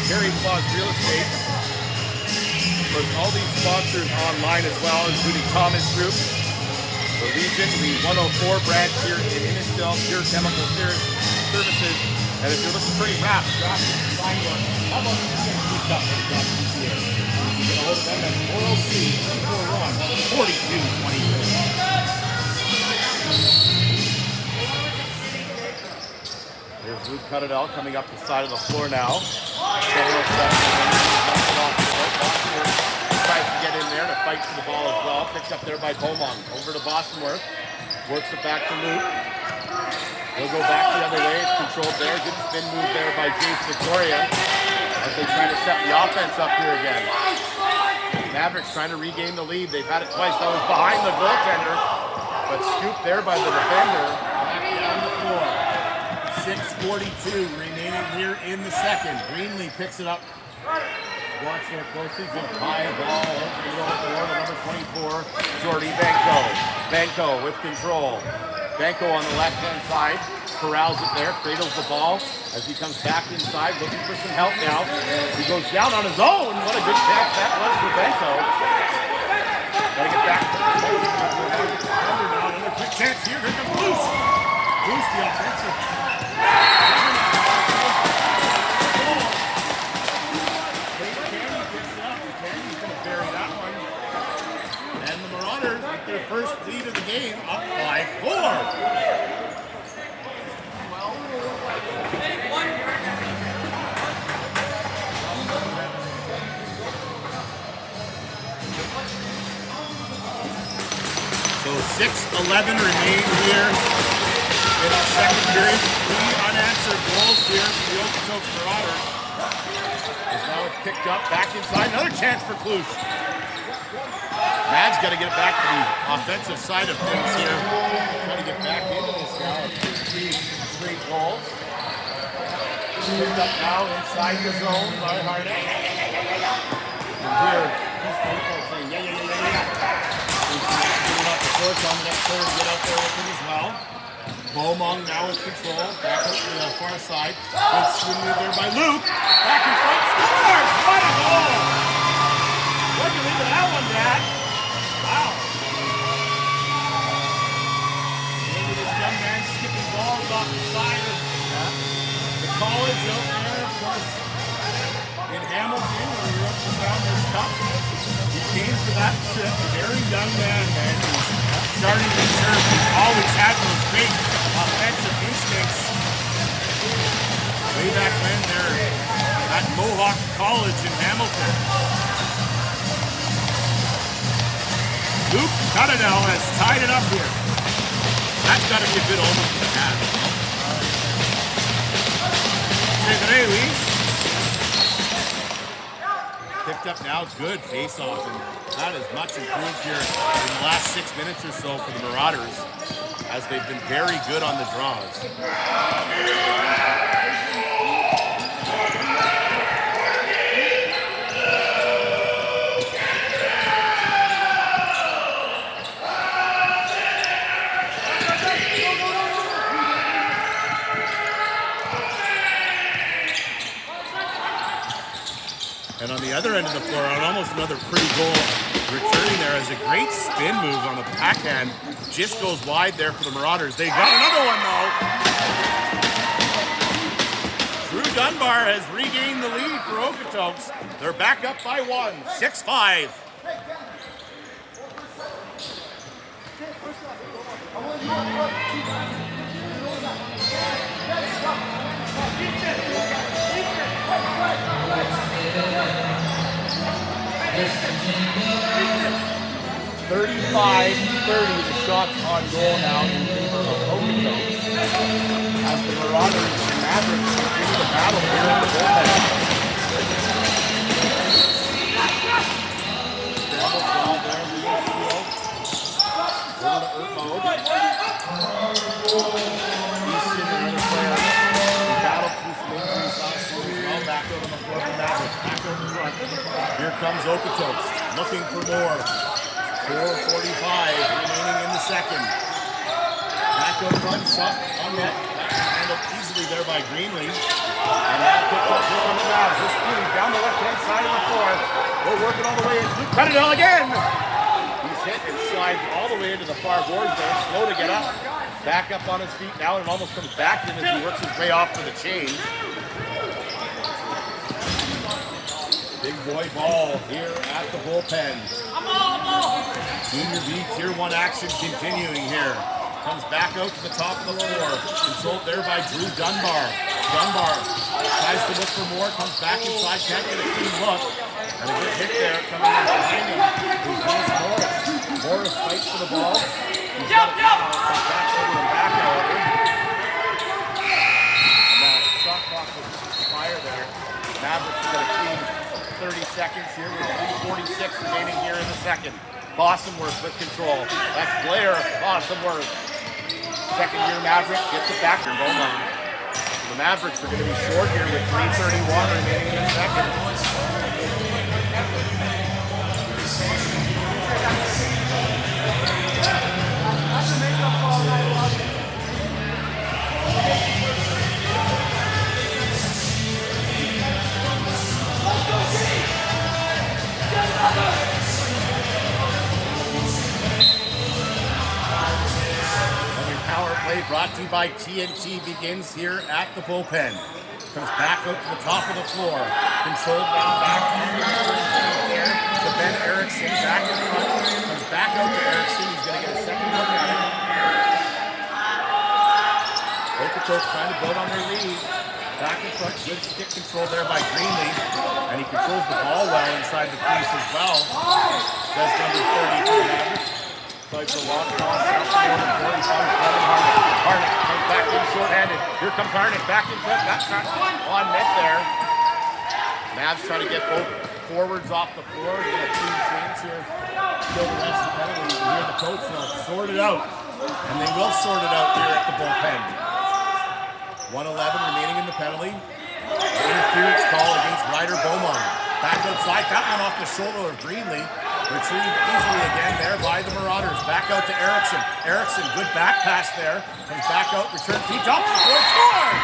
Carey Flaws Real Estate. Of course, all these sponsors online as well, including Thomas Group, the Legion, the 104 branch here in Innisfil, Pure Chemical Services. And if you're looking for any wraps, graphics, design work, how about you get keep up with .ca? You can get a hold of them at 403-341-4223. There's Luke Cuttadell coming up the side of the floor now. Tries to get in there to fight for the ball as well. Picked up there by Beaumont. Over to Bostonworth. Works it back to Luke. He'll go back the other way. It's controlled there. Good spin move there by Jace Victoria as they try to set the offense up here again. Mavericks trying to regain the lead. They've had it twice. That was behind the goaltender, but scooped there by the defender. Back down the floor. 6:42 remaining here in the second. Greenlee picks it up. Watch there closely. Good high ball. Number 24, Jordy Benko. Benko with control. Benko on the left-hand side. Corrals it there. Cradles the ball as he comes back inside, looking for some help now. He goes down on his own. What a good catch that was for Benko. Gotta get back to the now. Another quick chance here. Here comes Luce. Luce, the offensive. Their first lead of the game, up by 4. So 6:11 remain here in the second period. 3 unanswered goals here for the Okotoks Marauders. As now it's picked up, back inside, another chance for Klusch. Mavs got to get back to the offensive side of things here. Trying to get back into this now. 3 straight goals. Picked up now inside the zone by Hardy. And here, he's saying, He's getting up the court, so I'm going to get out there with him as well. Beaumont now with control. Back up to the far side. Good swing move there by Luke. Back in front, scores! What a goal! What do you think of that one, Dad? Wow. Maybe this young man skipping balls off the side of the college out there, of course, in Hamilton, where you're up and down this cup. He came for that trip, a very young man, He's starting to serve. He's always had those great offensive instincts. Way back when they're at Mohawk College in Hamilton. Luke Cuttadell has tied it up here. That's got to be a good omen for the Cavs. Say good day, Luis. Picked up now, good face-off, and that is much improved here in the last 6 minutes or so for the Marauders, as they've been very good on the draws. And on the other end of the floor on almost another pretty goal. Returning there as a great spin move on the backhand. Just goes wide there for the Marauders. They got another one though. Drew Dunbar has regained the lead for Okotoks. They're back up by 1, 6-5. $35-30, the shots on goal now in favor of Okotoks. As the Marauders and Mavericks continue to battle here at the bullpen. Scramble ball there in the field. Over to Urbo. Easton, another player. He battled through some injuries last year as well. Back over the floor for Mavericks. Back over front. Here comes Okotoks, looking for more. 4:45 remaining in the second. Back over front, shot on net. Handled easily there by Greenlee. And now picked up here on the Mavs. This speed down the left-hand side of the floor. We're working all the way in. Cut it all again! He's hit and slides all the way into the far boards there. Slow to get up. Back up on his feet now and almost comes back in as he works his way off to the change. Big boy ball here at the bullpen. Junior B Tier 1 action continuing here. Comes back out to the top of the floor. Controlled there by Drew Dunbar. Dunbar tries to look for more. Comes back inside. Can't get a clean look. And a good hit there coming in behind him. Who's Morris. Morris fights for the ball. He's got it now. Comes back over and back however. And now shot clock was fire there. Mavericks got a clean 30 seconds here with 3:46 remaining here in the second. Bostonworth with control. That's Blair. Bostonworth. Second-year Maverick gets it back from Beaumont. The Mavericks are going to be short here with 3:31 remaining in the second. Power play brought to you by TNT begins here at the bullpen. Comes back out to the top of the floor. Controlled down back there to Ben Erickson. Back in front. Comes back out to Erickson. He's going to get a second look at it. Okotoks trying to build on their lead. Back in front. Good stick control there by Greenlee. And he controls the ball well inside the crease as well. Does number 30 for the Mavericks. Plays a long cross out forward. Harnick comes back in short-handed. Here comes Harnick back in front. That's not on net there. Mavs trying to get both forwards off the floor. Get a clean change here. Kill the rest of the penalty. You hear the coach now sort it out. And they will sort it out here at the bullpen. 1:11 remaining in the penalty. Interference call against Ryder Beaumont. Back outside. That one off the shoulder of Greenlee. Retrieved easily again there by the Marauders. Back out to Erickson. Erickson, good back pass there. Comes back out, return feet up the floor, scores!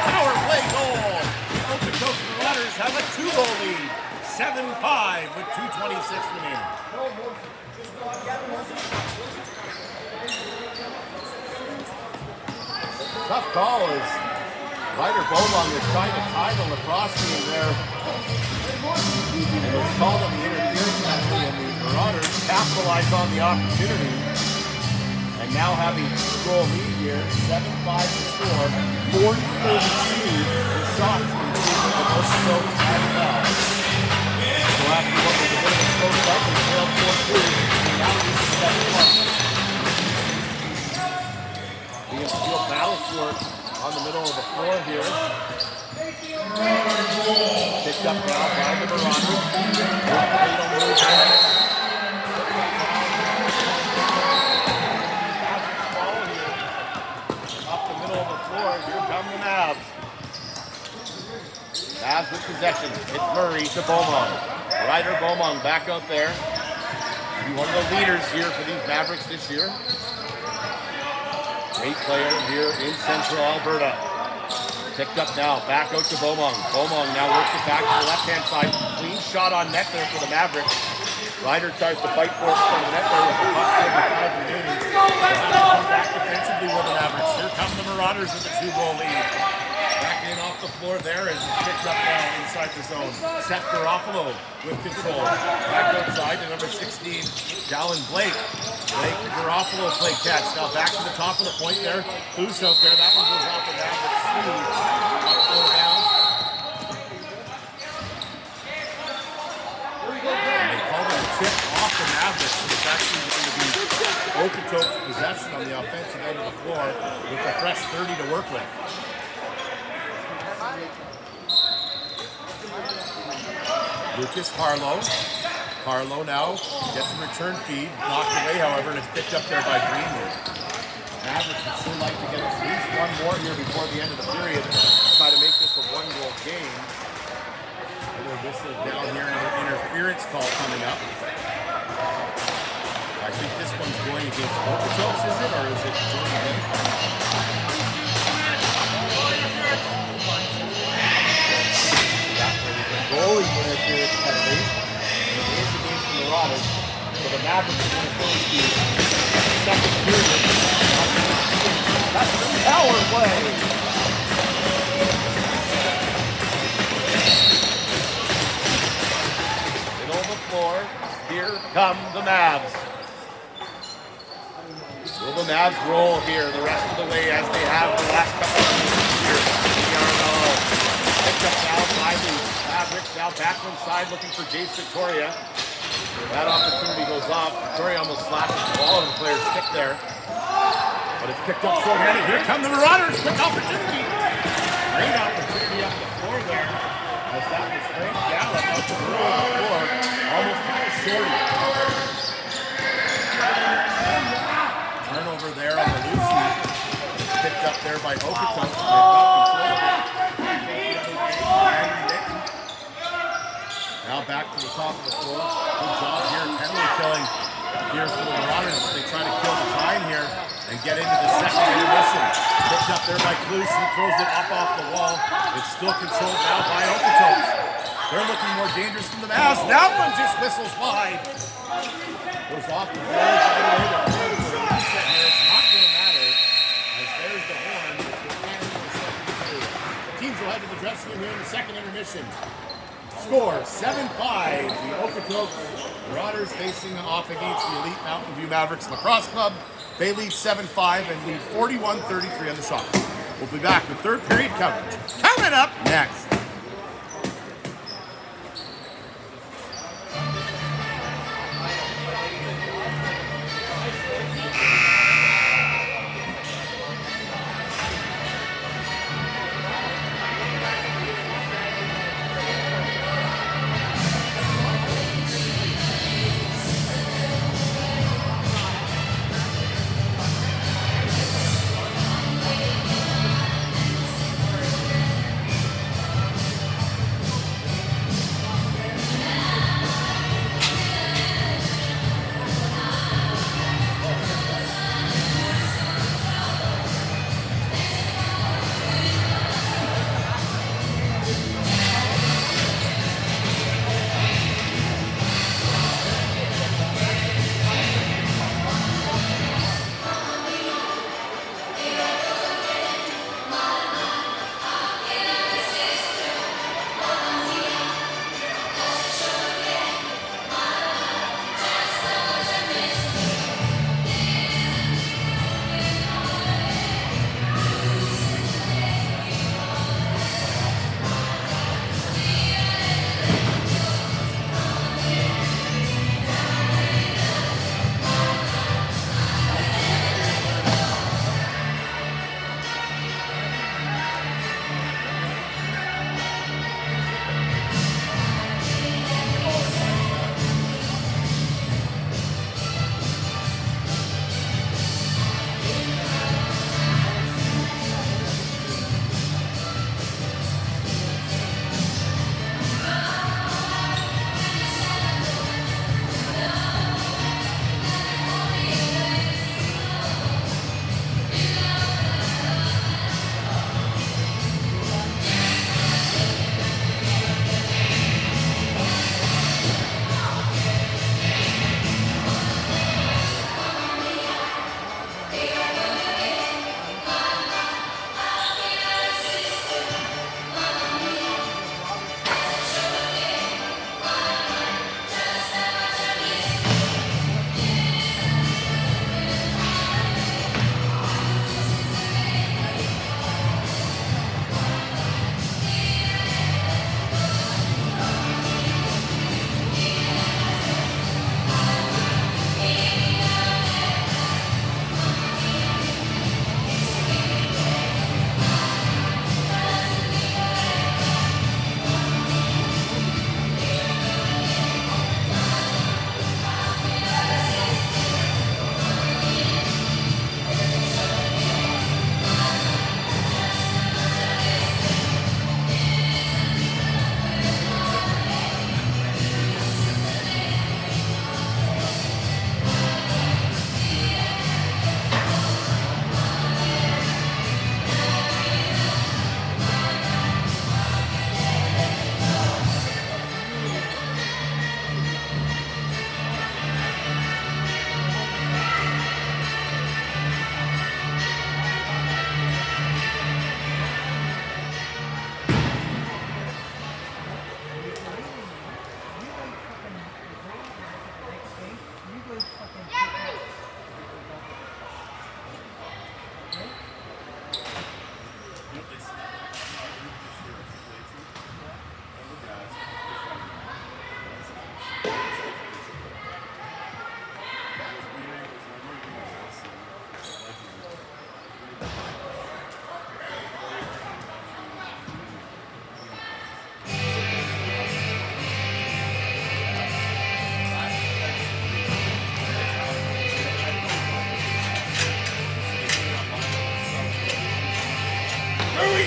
Power play goal! Okotoks Marauders have a 2-goal lead. 7-5 with 2:26 remaining. Tough call as Ryder Beaumont was trying to tie the Lacrosse team there. It was called on the interference penalty, and the Marauders capitalized on the opportunity. And now having 2-goal lead here, 7-5 to score, 40-32 the shots in the Okotoks as well. So after what was a bit of a slow start, they trailed 4-2, and now it is 7-1. We have Steel battle for it on the middle of the floor here. Picked up now by the Marauders. Up the middle of the floor, here come the Mavs. Mavs with possession. It's Murray to Beaumont. Ryder Beaumont back out there. He's one of the leaders here for these Mavericks this year. Great player here in Central Alberta. Picked up now, back out to Beaumont. Beaumont now works it back to the left-hand side. Clean shot on net there for the Mavericks. Ryder tries to fight for it from the net there with the puck 75 remaining. Come back defensively with the Mavericks. Here come the Marauders with a 2-goal lead. Back in off the floor there as it's picked up now inside the zone. Seth Garofalo with control. Back outside to number 16, Dallin Blake. Blake to Garofalo play catch. Now back to the top of the point there. Boosh out there. That one goes off the Mavericks sleeve. Up 4 down. And they call it a chip off the Mavericks. So it's actually going to be Okotoks' possession on the offensive end of the floor with a fresh 30 to work with. Lucas Carlo. Carlo now gets a return feed, knocked away, however, and it's picked up there by Greenwood. Mavericks would sure like to get at least one more here before the end of the period. Try to make this a 1-goal game. A little whistle down here and an interference call coming up. I think this one's going against Okotoks, is it? Or is it Jordan? Goalie interference penalty. And it is against the Marauders. So the Mavericks are going to finish the second period. That's some power play. Middle of the floor. Here come the Mavs. Will the Mavs roll here the rest of the way as they have the last couple of years here? Picked up now by the Mavericks, now back inside looking for Jace Victoria. That opportunity goes off. Victoria almost slashes the ball and the player's stick there. But it's picked up short-handed. Here come the Marauders. Quick opportunity. Great opportunity up the floor there. As that was Frank Gallup up the middle of the floor. Almost kind of shorty. Turnover there on the Lucy. Picked up there by Okotoks. Now back to the top of the floor. Good job here. Penalty killing here for the Marauders. They try to kill the time here and get into the second intermission. Picked up there by Cluse, who throws it up off the wall. It's still controlled now by Okotoks. They're looking more dangerous than the Mavs. That one just whistles wide. Goes off the floor. It's not going to matter as there's the horn. It's the end of the second period. Teams will head to the dressing room here in the second intermission. Score 7-5. The Okotoks Marauders facing off against the elite Mountain View Mavericks Lacrosse Club. They lead 7-5 and lead 41-33 on the shot. We'll be back with third period coverage. Coming up next.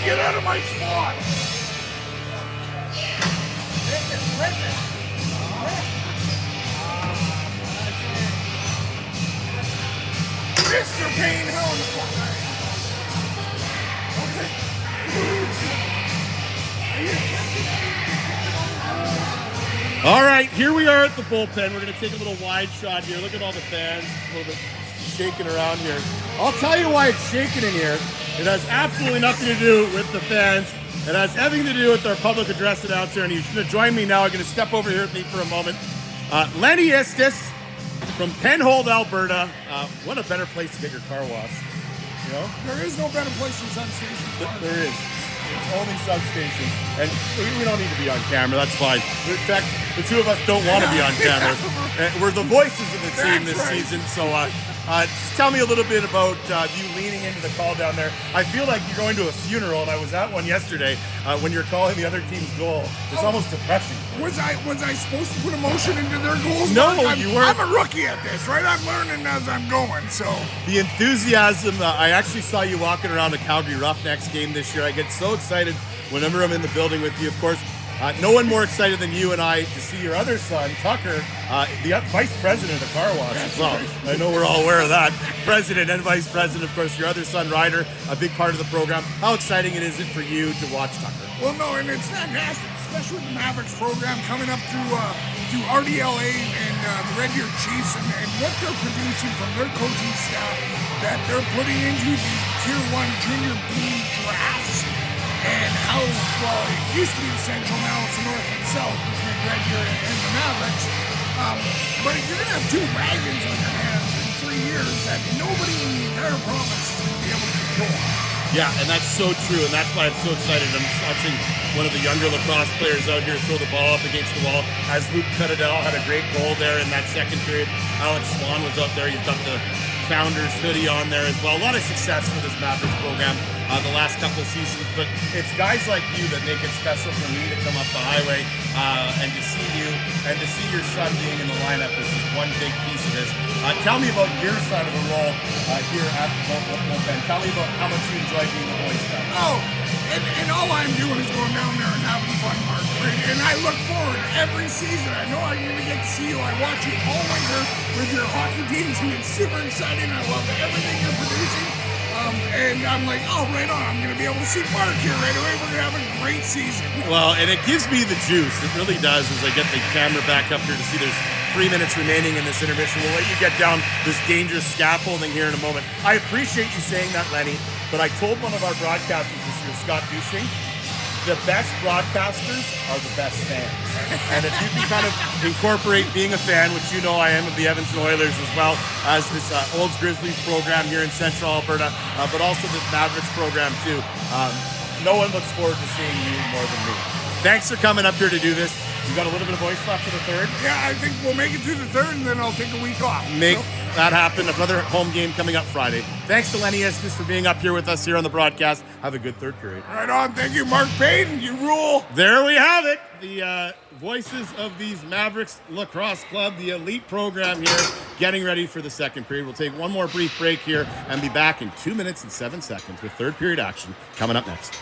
get out of my spot. Mr. Payne, how in the fuck? All right, here we are at the bullpen. We're going to take a little wide shot here. Look at all the fans. It's a little bit shaking around here. I'll tell you why it's shaking in here. It has absolutely nothing to do with the fans. It has everything to do with our public address announcer, and he's going to join me now. I'm going to step over here with me for a moment. Lenny Istis from Penhold, Alberta. What a better place to get your car washed. You know? There is no better place than Sun Station. There is. It's only substation. And we don't need to be on camera. That's fine. In fact, the two of us don't want to be on camera. We're the voices of the team this season. So just tell me a little bit about you leaning into the call down there. I feel like you're going to a funeral, and I was at one yesterday when you're calling the other team's goal. It's almost depressing. Was I supposed to put emotion into their goals? No, you weren't. I'm a rookie at this, right? I'm learning as I'm going, so. The enthusiasm, I actually saw you walking around a Calgary Roughnecks game this year. I get so excited whenever I'm in the building with you, of course. No one more excited than you and I to see your other son, Tucker, the vice president of Car Wash as well. I know we're all aware of that. President and vice president, of course, your other son, Ryder, a big part of the program. How exciting is it for you to watch Tucker? Well, no, and it's fantastic, especially with the Mavericks program coming up to RDLA and the Red Deer Chiefs and what they're producing from their coaching staff that they're putting into the Tier 1 Junior B drafts. And how, well, it used to be the Central, now it's the North and South between Red Deer and the Mavericks. But you're going to have two wagons on your hands in 3 years that nobody in the entire province is going to be able to control. Yeah, and that's so true, and that's why I'm so excited. I'm watching one of the younger lacrosse players out here throw the ball up against the wall. As Luke Cuttadell had a great goal there in that second period. Alex Swan was out there. You've got the Founders hoodie on there as well. A lot of success for this Mavericks program the last couple of seasons, but it's guys like you that make it special for me to come up the highway and to see you and to see your son being in the lineup is just one big piece of this. Tell me about your side of the role here at the bullpen. Tell me about how much you enjoy being the voice guy. Oh, and all I'm doing is going down there and having fun, Mark. And I look forward every season. I know I'm going to get to see you. I watch you all winter with your hockey teams, and it's super exciting. I love everything you're producing. And I'm like, oh, right on. I'm going to be able to see Mark here right away. We're going to have a great season. Well, and it gives me the juice. It really does as I get the camera back up here to see there's 3 minutes remaining in this intermission. We'll let you get down this dangerous scaffolding here in a moment. I appreciate you saying that, Lenny, but I told one of our broadcasters this year, Scott Dusing, the best broadcasters are the best fans. And if you can kind of incorporate being a fan, which you know I am of the Edmonton Oilers as well as this Olds Grizzlies program here in Central Alberta, but also this Mavericks program too. No one looks forward to seeing you more than me. Thanks for coming up here to do this. You got a little bit of voice left for the third? Yeah, I think we'll make it through the third, and then I'll take a week off. Make that happen. Another home game coming up Friday. Thanks to Lenny Estes for being up here with us here on the broadcast. Have a good third period. Right on. Thank you, Mark Payton. You rule. There we have it. The voices of these Mavericks Lacrosse Club, the elite program here, getting ready for the second period. We'll take one more brief break here and be back in 2 minutes and 7 seconds with third period action coming up next.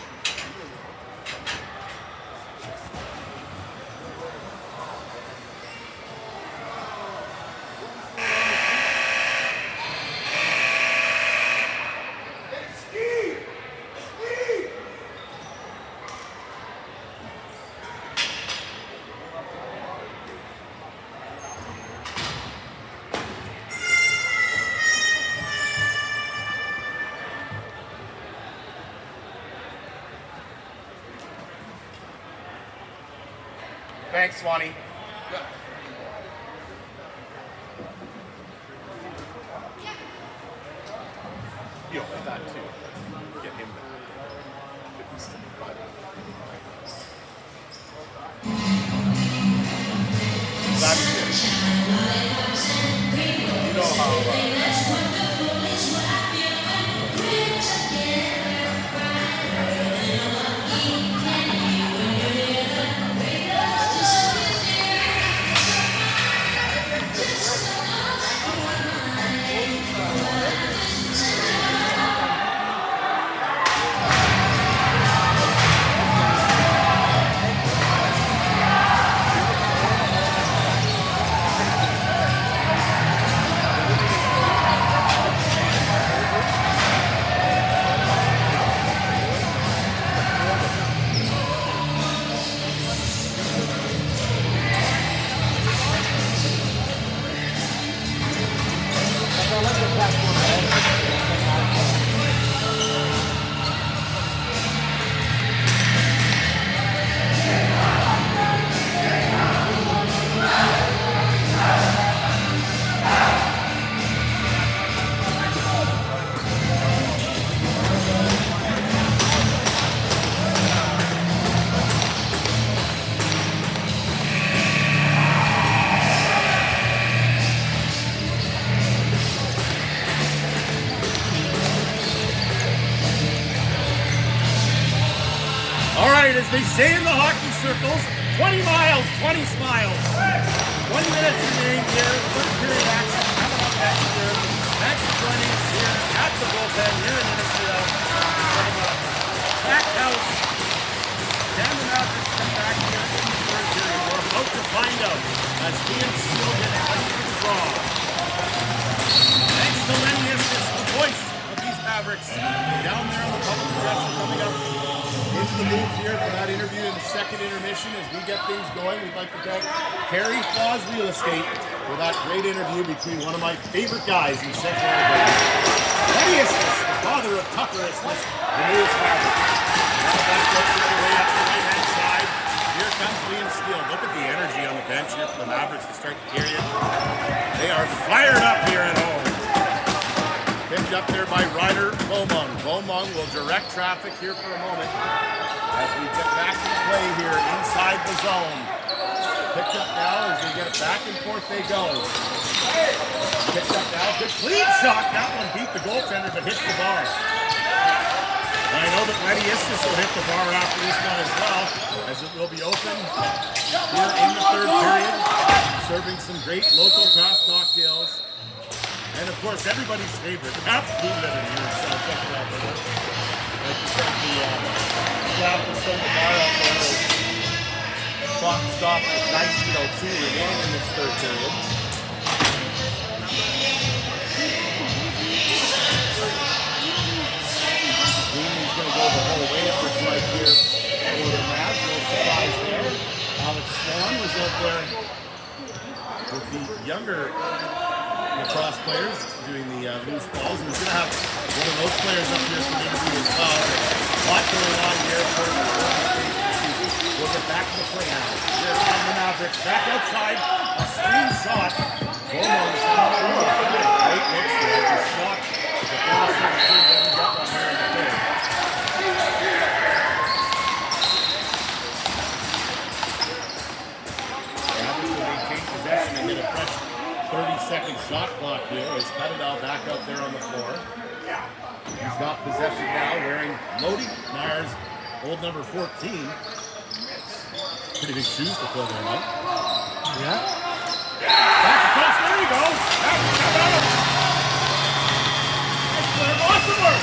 Thanks, Swanee. You know, that too. Get him back. That's it. You know how they say in the hockey circles, 20 miles, 20 smiles. 20 minutes remaining here. Third period action coming up next year. Thanks for joining us here at the bullpen here in Minnesota. Packed house. Can the Mavericks come back here in the third period? We're about to find out as Ian Steele gets ready for the draw. Thanks to Lenny Istis, the voice of these Mavericks, down there on the public address coming up into the booth here for that interview in the second intermission. As we get things going, we'd like to thank Carrie Claus Real Estate for that great interview between one of my favorite guys in Central Alberta. Lenny Istis, the father of Tucker Istis, the newest Maverick. Now back your way up the right-hand side. Here comes Liam Steele. Look at the energy on the bench here for the Mavericks to start the period. They are fired up here at home. Picked up there by Ryder Beaumont. Beaumont will direct traffic here for a moment as we get back to the play here inside the zone. Picked up now as they get it back and forth they go. Picked up now, good clean shot. That one beat the goaltender but hits the bar. And I know that Lenny Istis will hit the bar after this one as well, as it will be open here in the third period, serving some great local craft cocktails. And of course, everybody's favorite, absolute living here in South Central Alberta. Like you said, the craft and soda bar up there is clock stopped at 19:02 remaining in this third period. Greenlee's going to go the whole way, it looks like here for the Mavs. No surprise there. Alex Swan was out there with the younger lacrosse players doing the loose balls, and he's going to have one of those players up here for the interview as well. A lot going on here. We'll get back to the play now. Here come the Mavericks. Back outside. A screen shot. Beaumont is out through the field. Great mix there. The shot. The pass of the team doesn't get one here in the third. Mavericks will maintain possession and get a fresh 30-second shot clock here as Cutadell back out there on the floor. He's got possession now wearing Lodi Myers, old number 14. Pretty big shoes to fill there, Mike. Yeah. Back across, there you go. Nice player, Bosselor.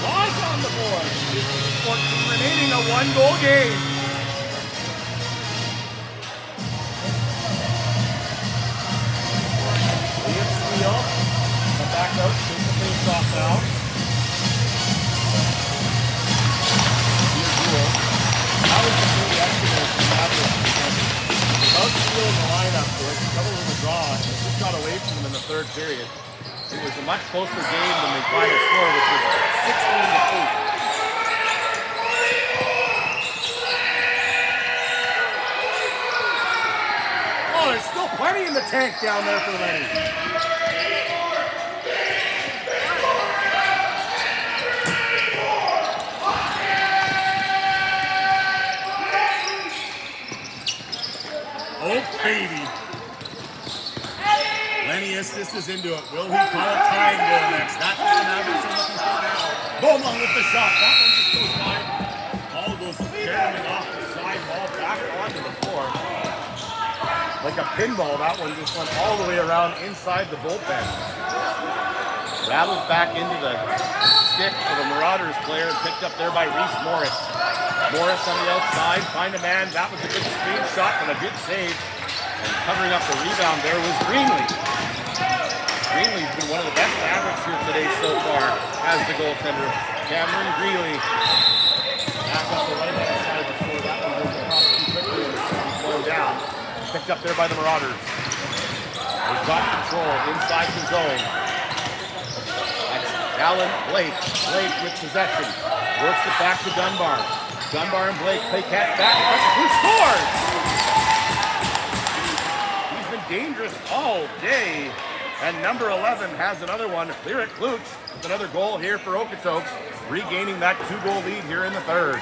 Laws on the board. 14 remaining, a one-goal game. Come back out, take the face off now. That was the thing yesterday from Mavericks. About Steele in the lineup, there was trouble with the draw, and it just got away from them in the third period. It was a much closer game than the final score, which was 16-8. Oh, there's still plenty in the tank down there for Lenny. Oh, baby. Lenny Istis is into it. Will he call a tying goal next? That's what the Mavericks are looking for now. Beaumont with the shot. That one just goes by. Ball goes barreling off the side, ball back onto the floor. Like a pinball, that one just went all the way around inside the bullpen. Rattles back into the stick for the Marauders player, picked up there by Reese Morris. Morris on the outside, find a man. That was a good screen shot and a good save. And covering up the rebound there was Greenlee. Greenlee's been one of the best Mavericks here today so far as the goaltender. Cameron Greenlee. Back up the right-hand side before that one goes across too quickly and slow down. Picked up there by the Marauders. They've got control inside the zone. That's Alan Blake. Blake with possession. Works it back to Dunbar. Dunbar and Blake play catch back. Who scores? He's been dangerous all day. And number 11 has another one. Lyric Klutch with another goal here for Okotoks, regaining that 2-goal lead here in the third.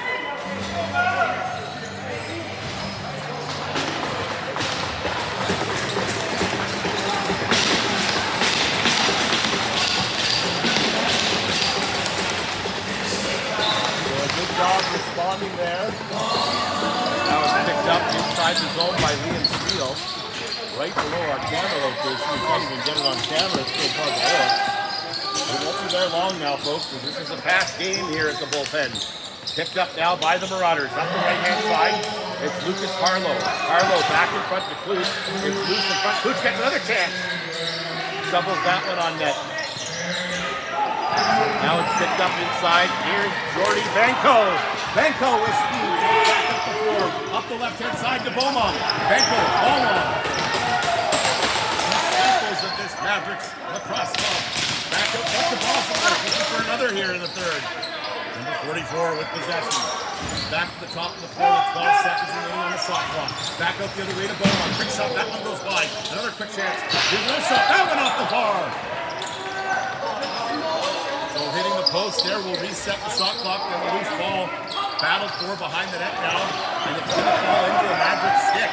picked up inside the zone by Liam Steele. Right below our camera location. We can't even get it on camera. It's still hard to look. We won't be there long now, folks, because this is a fast game here at the bullpen. Picked up now by the Marauders. Up the right-hand side, it's Lucas Harlow. Harlow back in front to Klutz. It's loose in front. Klutz gets another chance. Doubles that one on net. Now it's picked up inside. Here's Jordy Benko. Benko with speed. Back up the floor. Up the left-hand side to Beaumont. Benko, Beaumont. Of this Mavericks lacrosse club. Back up to Boston, looking for another here in the third. Number 44 with possession. Back to the top of the floor with 12 seconds remaining on the shot clock. Back out the other way to Beaumont. Quick shot, that one goes by. Another quick chance. Here's another shot, that one off the bar. So hitting the post there will reset the shot clock. Then the loose ball battled for behind the net now. And it's going to fall into a Mavericks stick.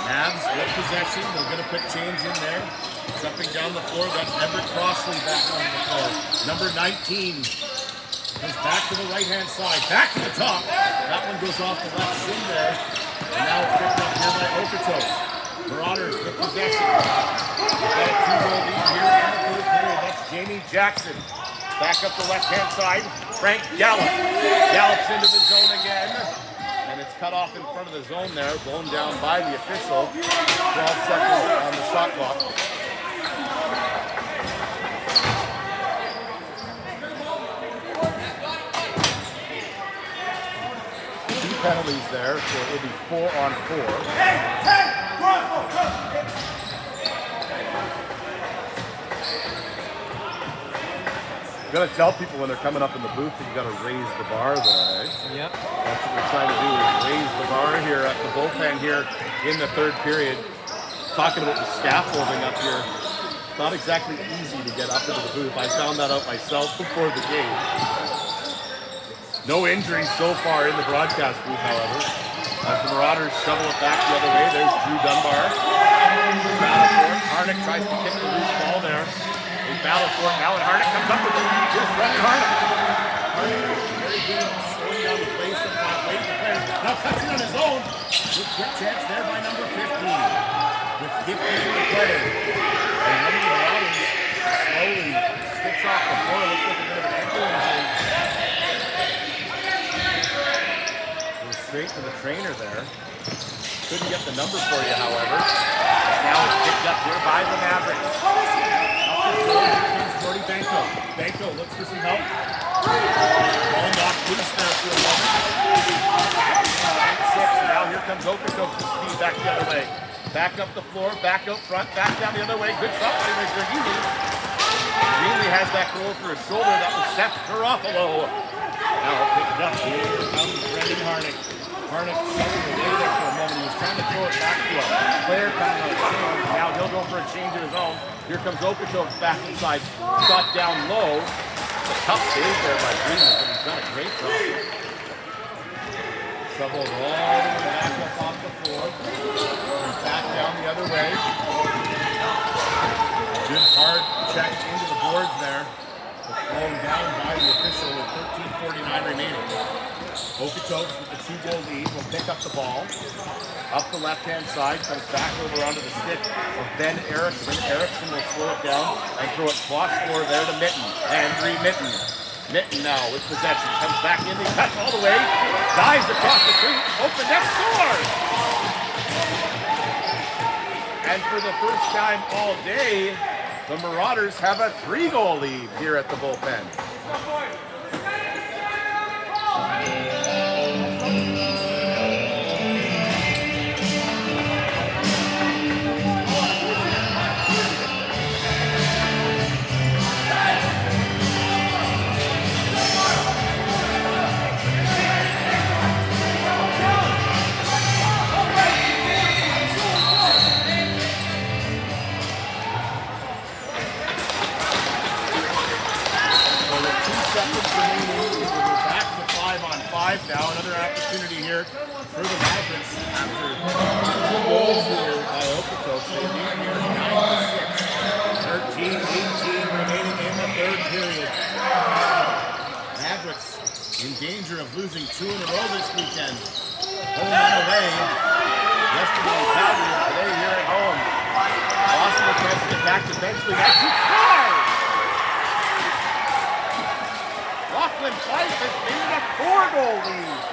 Mavs with possession. They'll get a quick change in there. Jumping down the floor. That's Everett Crossley back on the floor. Number 19 goes back to the right-hand side. Back to the top. That one goes off the left shin there. And now it's picked up here by Okotos. Marauders with possession. We've got a 2-goal lead here in the third period. That's Jamie Jackson. Back up the left-hand side. Frank Gallup. Gallups into the zone again. And it's cut off in front of the zone there, blown down by the official. 12 seconds on the shot clock. Two penalties there, so it will be 4-on-4. You gotta tell people when they're coming up in the booth that you gotta raise the bar there, eh? Yep. That's what we're trying to do, is raise the bar here at the bullpen here in the third period. Talking about the scaffolding up here. Not exactly easy to get up into the booth. I found that out myself before the game. No injuries so far in the broadcast booth, however. As the Marauders shovel it back the other way, there's Drew Dunbar. Harnick tries to kick the loose ball there. They battle for it now, and Harnick comes up with it. Here's Brendan Harnick. Harnick very good at slowing down the pace and waiting for players. Now cuts it on his own. Good quick chance there by number 15. With 15 to play. And one of the Marauders slowly skips off the floor. Looks like a bit of an ankle injury. Goes straight to the trainer there. Couldn't get the number for you, however. Now it's picked up here by the Mavericks. Here comes Jordy Benko. Benko looks for some help. Ball knocked loose there for a moment. 6, and now here comes Okotok to speed back the other way. Back up the floor, back out front, back down the other way. Good shot by Greenlee. Greenlee has that goal for his shoulder. That was Seth Garofalo. Now picked up. Here comes Brendan Harnick. Harnick shoving away there for a moment. He was trying to throw it back to a player coming on the change. Now he'll go for a change of his own. Here comes Okotok back inside. Shot down low. A tough save there by Greenlee, but he's done a great job. Shoveled all the way back up off the floor. He's back down the other way. Good hard check into the boards there. Thrown down by the official with 13:49 remaining. Okotok with the 2-goal lead will pick up the ball. Up the left-hand side, comes back over onto the stick of Ben Erickson. Erickson will slow it down and throw it cross floor there to Mitten. Andre Mitten. Mitten now with possession. Comes back in, he cuts all the way. Dives across the street. Open net, scores! And for the first time all day, the Marauders have a 3-goal lead here at the bullpen. Now another opportunity here for the Mavericks after 2 goals here by Okotok. They lead here 9-6. 13-18 remaining in the third period. Mavericks in danger of losing 2 in a row this weekend. Home and away. Yesterday in Calgary, and today here at home. Boston will try to get back defensively. That's who scores! Lachlan Price has made it a 4-goal lead.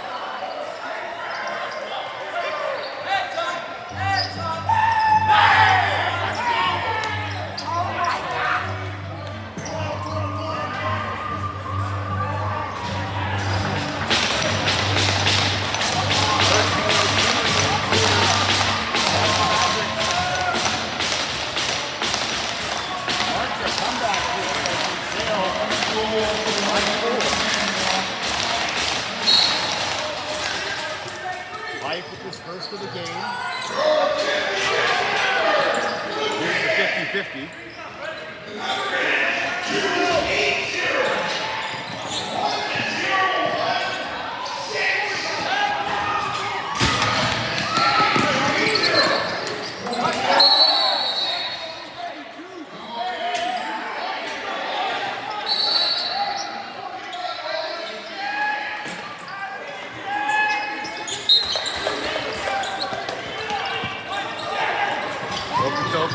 Life with this first of the game. Here's the 50-50.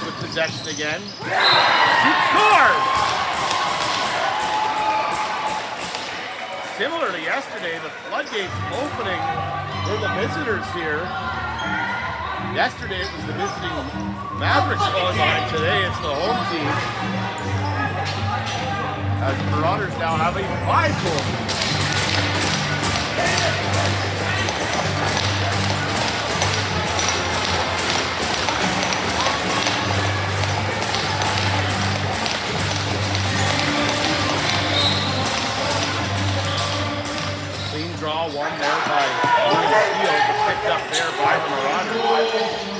With possession again. Shoot, scores! Similar to yesterday, the floodgates opening for the visitors here. Yesterday it was the visiting Mavericks falling behind. Today it's the home team. As the Marauders now have a 5-goal lead. Draw one there by William Field, but picked up there by the Marauders.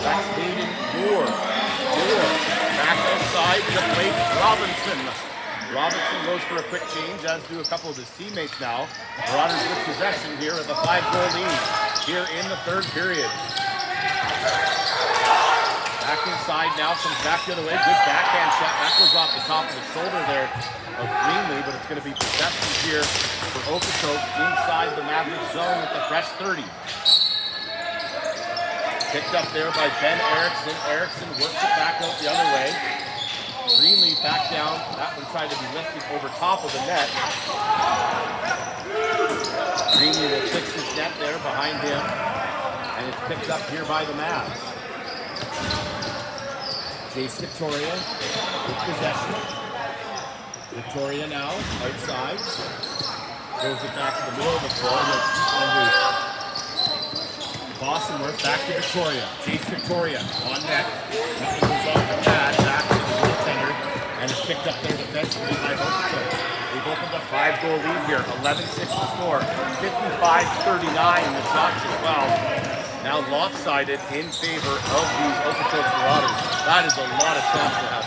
That's Hayden Moore. Back outside to Blake Robinson. Robinson goes for a quick change, as do a couple of his teammates now. Marauders with possession here with a 5-goal lead here in the third period. Back inside now, comes back the other way. Good backhand shot. That goes off the top of the shoulder there of Greenlee, but it's going to be possession here for Okotoks inside the Mavericks zone at the fresh 30. Picked up there by Ben Erickson. Erickson works it back out the other way. Greenlee back down. That one tried to be lifted over top of the net. Greenlee will fix his net there behind him. And it's picked up here by the Mavs. Chase Victoria with possession. Victoria now, outside. Throws it back to the middle of the floor. Boston work back to Victoria. Chase Victoria on net. That one goes off the pad, back to the goaltender, and it's picked up there defensively by Okotoks. They've opened a 5-goal lead here. 11-6 to score. 55-39 the shots as well. Now lopsided in favor of these Okotoks Marauders. That is a lot of shots to have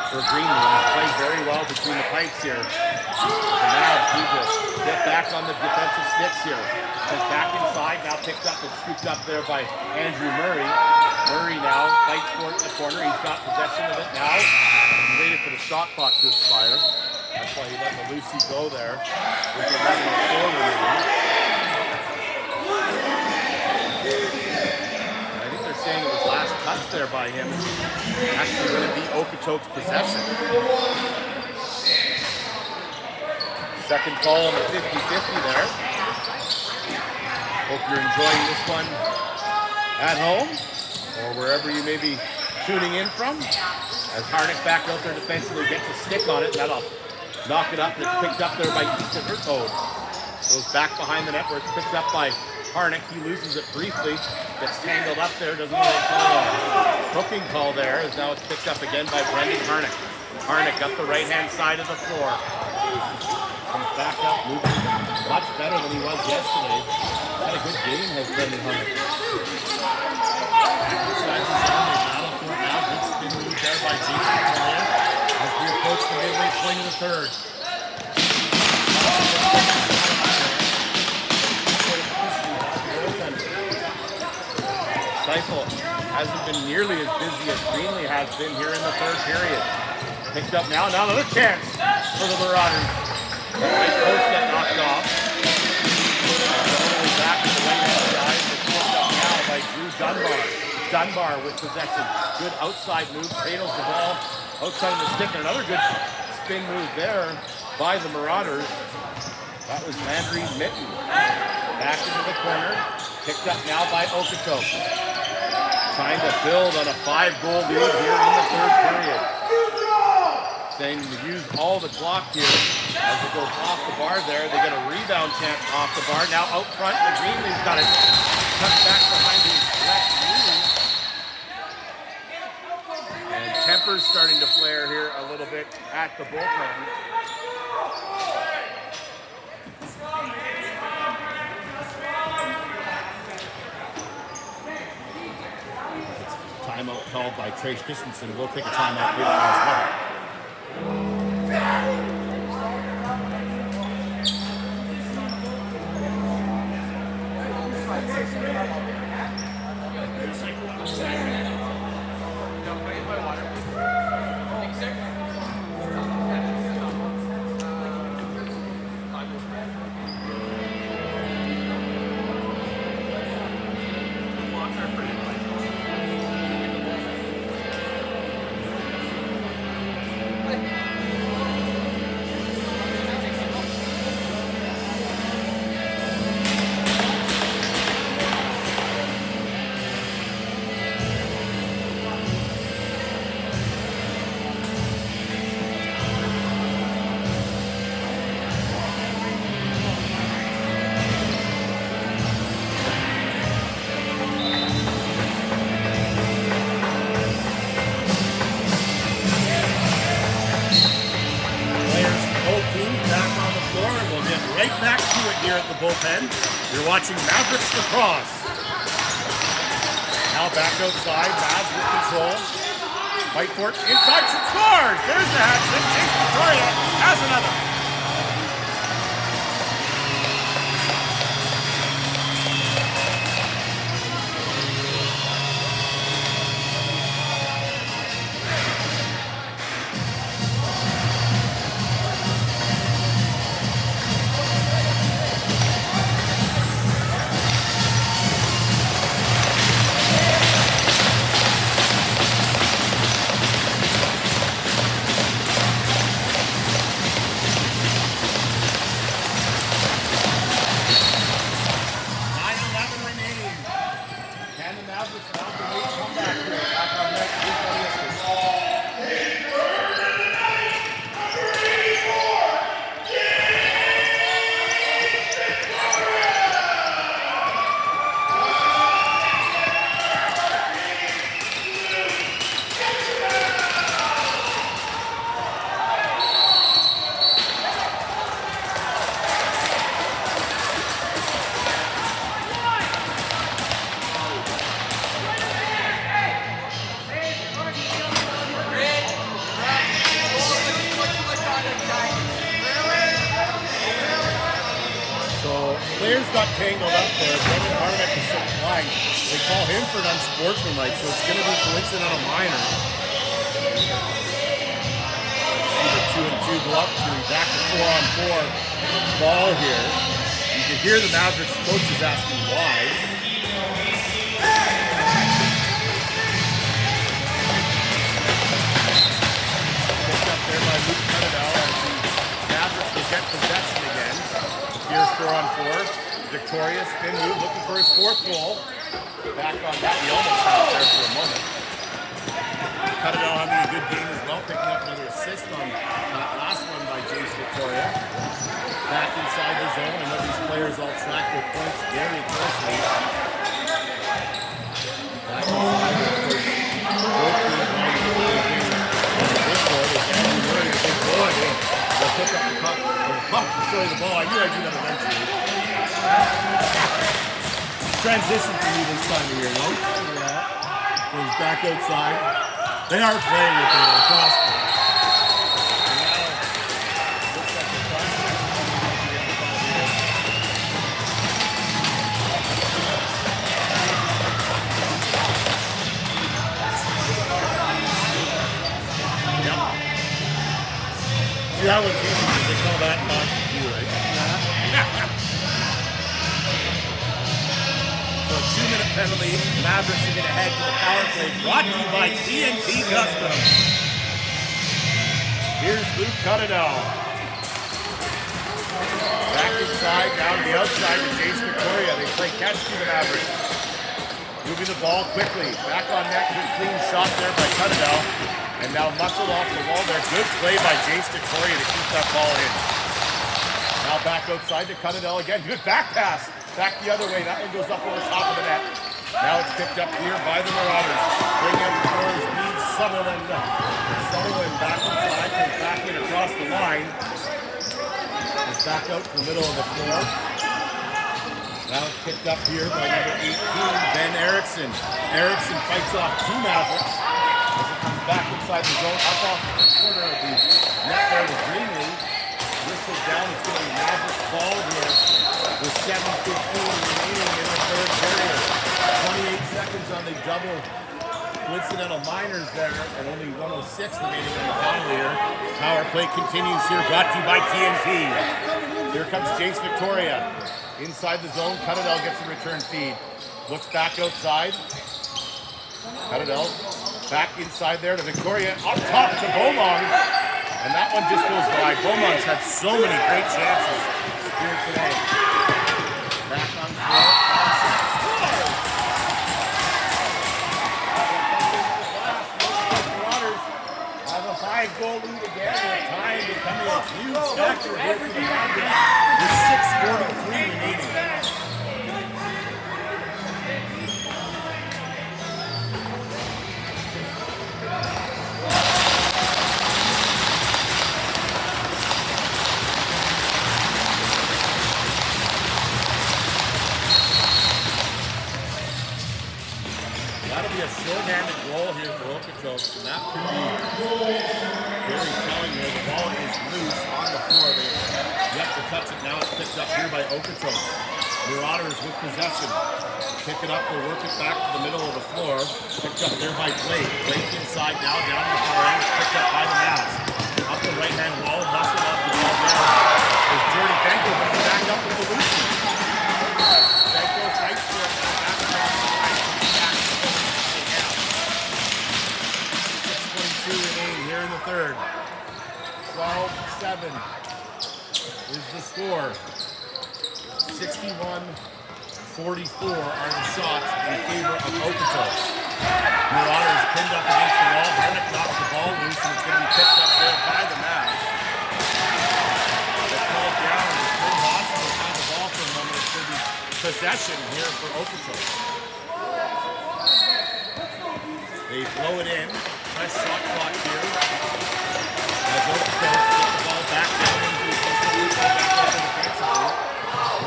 for Greenlee. Playing very well between the pipes here. The Mavs need to get back on the defensive sticks here. Comes back inside, now picked up and scooped up there by Andrew Murray. Murray now fights for it in the corner. He's got possession of it now. He waited for the shot clock to expire. That's why he let the Lucy go there. With 11-4 remaining. Saying it was last touch there by him. Actually going to be Okotoks' possession. Second call on the 50-50 there. Hope you're enjoying this one at home or wherever you may be tuning in from. As Harnick back out there defensively gets a stick on it, that'll knock it up. And it's picked up there by Easton Urcode. Goes back behind the net where it's picked up by Harnick. He loses it briefly. Gets tangled up there, doesn't really call a hooking call there, as now it's picked up again by Brendan Harnick. Harnick up the right-hand side of the floor. Comes back up, moving much better than he was yesterday. Had a good game, has Brendan Harnick. Inside the zone, they battle for it now. Good spin move there by Jason Victoria as we approach the midway point of the third. Seifel hasn't been nearly as busy as Greenlee has been here in the third period. Picked up now, another chance for the Marauders. The right post get knocked off. Drew Dunbar. Dunbar with possession. Good outside move. Cradles the ball outside of the stick. And another good spin move there by the Marauders. That was Landry Mitten. Back into the corner. Picked up now by Okotoks. Trying to build on a 5-goal lead here in the third period. Saying to use all the clock here as it goes off the bar there. They get a rebound chance off the bar. Now out front, the Greenleaf's got it cut back behind his left knee. And temper's starting to flare here a little bit at the bullpen. Timeout called by Trace Christensen. We'll take a timeout here as well. Bullpen. You're watching Mavericks Lacrosse. Now back outside, Mavs with control. Fight for it, inside, she scores! There's the hat trick. Chase Victoria has another. Players got tangled up there. Brendan Harnack is still flying. They call him for an unsportsmanlike, so it's going to be coincidental minor. See the 2-and-2 go up to back to 4-on-4 ball here. You can hear the Mavericks coaches asking why. Picked up there by Luke Cannadell as the Mavericks will get possession again. Here's 4-on-4. Victoria spin move, looking for his 4th goal. Back on that, he almost had it there for a moment. Cannadell having a good game as well, picking up another assist on that last one by James Victoria. Back inside the zone. I know these players all track their points very closely. Back inside, of course, both teams trying to get the game on the big board. As Andrew Murray, the big boy, will pick up the puck. Sorry, the ball. I knew I'd do that eventually. Transition for me this time of year, no? Yeah. Goes back outside. They are playing with the lacrosse ball. Looks like the front. Yep. See, that one's easy because they call that not you, right? So a 2-minute penalty. Mavericks will get ahead to a power play brought to you by TNT Custom. Here's Luke Cuttadell. Back inside, down to the outside to Jace Victoria. They play catch to the Mavericks. Moving the ball quickly. Back on net, good clean shot there by Cuttadell. And now muscled off the wall there. Good play by Jace Victoria to keep that ball in. Now back outside to Cuttadell again. Good back pass. Back the other way. That one goes up over top of the net. Now it's picked up here by the Marauders. Bring out the doors, leads Sutherland. Sutherland back inside, comes back in across the line. It's back out to the middle of the floor. Now it's picked up here by number 18, Ben Erickson. Erickson fights off two Mavericks as it comes back inside the zone, up off the corner of the net there with Greenlee. Whistle down, it's going to be Mavericks ball here with 7:15 remaining in the third period. 28 seconds on the double coincidental minors there, and only 1:06 remaining on the bottom here. Power play continues here, brought to you by TNT. Here comes Jace Victoria. Inside the zone, Cuttadell gets a return feed. Looks back outside. Cuttadell back inside there to Victoria. Up top to Beaumont. And that one just goes by. Beaumont's had so many great chances here today. Back on the floor. Marauders have a 5-goal lead again. With time becoming a huge factor here for the Mavericks with 6:43 remaining. That'll be a short-handed goal here for Okotoks, and that could be very telling here. The ball is loose on the floor. They yet to touch it. Now it's picked up here by Okotoks. Marauders with possession. Pick it up, they'll work it back to the middle of the floor. Picked up there by Blake. Blake inside, now down to the far end. Picked up by the Mavs. Up the right-hand wall, muscle off the ball down. There's Jordy Benko, but he's back up with the Lucy. Benko fights for it. Back across the line. Remaining here in the third. 12-7 is the score. 61-44 are the shots in favor of Okotoks. Marauders pinned up against the wall. Harnick knocks the ball loose, and it's going to be picked up there by the Mavs. They're called down, and it's Tim Boston will have the ball for a moment. It's going to be possession here for Okotoks. They blow it in. Nice shot clock here. As Okotoks get the ball back down into his defensively.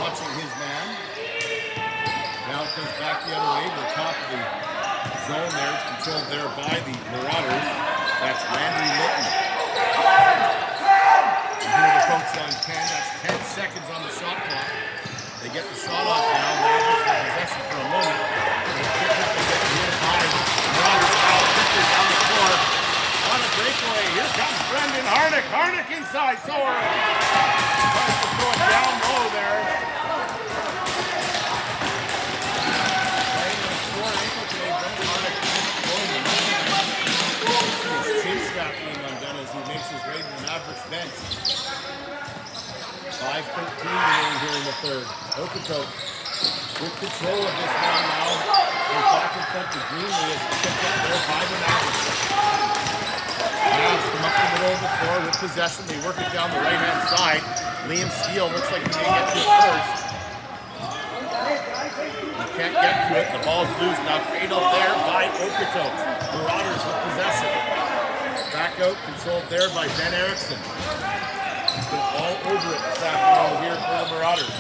Watching his man. Now it comes back the other way to the top of the zone there. It's controlled there by the Marauders. That's Landry Litton. And here the coach on 10. That's 10 seconds on the shot clock. They get the shot off now. Mavericks with possession for a moment. They pick up and get hit by Marauders out. Down the floor. On a breakaway. Here comes Brendan Harnick. Harnick inside. So tries to throw it down low there. Playing on a sore ankle today. Brendan Harnick going to his chin strap being undone as he makes his way to the Mavericks bench. 5:13 remaining here in the third. Okotoks with control of this one now. They're back in front to Greenlee as it's picked up there by the Mavericks. Mavs come up the middle of the floor with possession. They work it down the right-hand side. Liam Steele looks like he may get to it first. He can't get to it. The ball's loose. Now fatal there by Okotoks. Marauders with possession. Back out, controlled there by Ben Erickson. He's been all over it this afternoon here for the Marauders.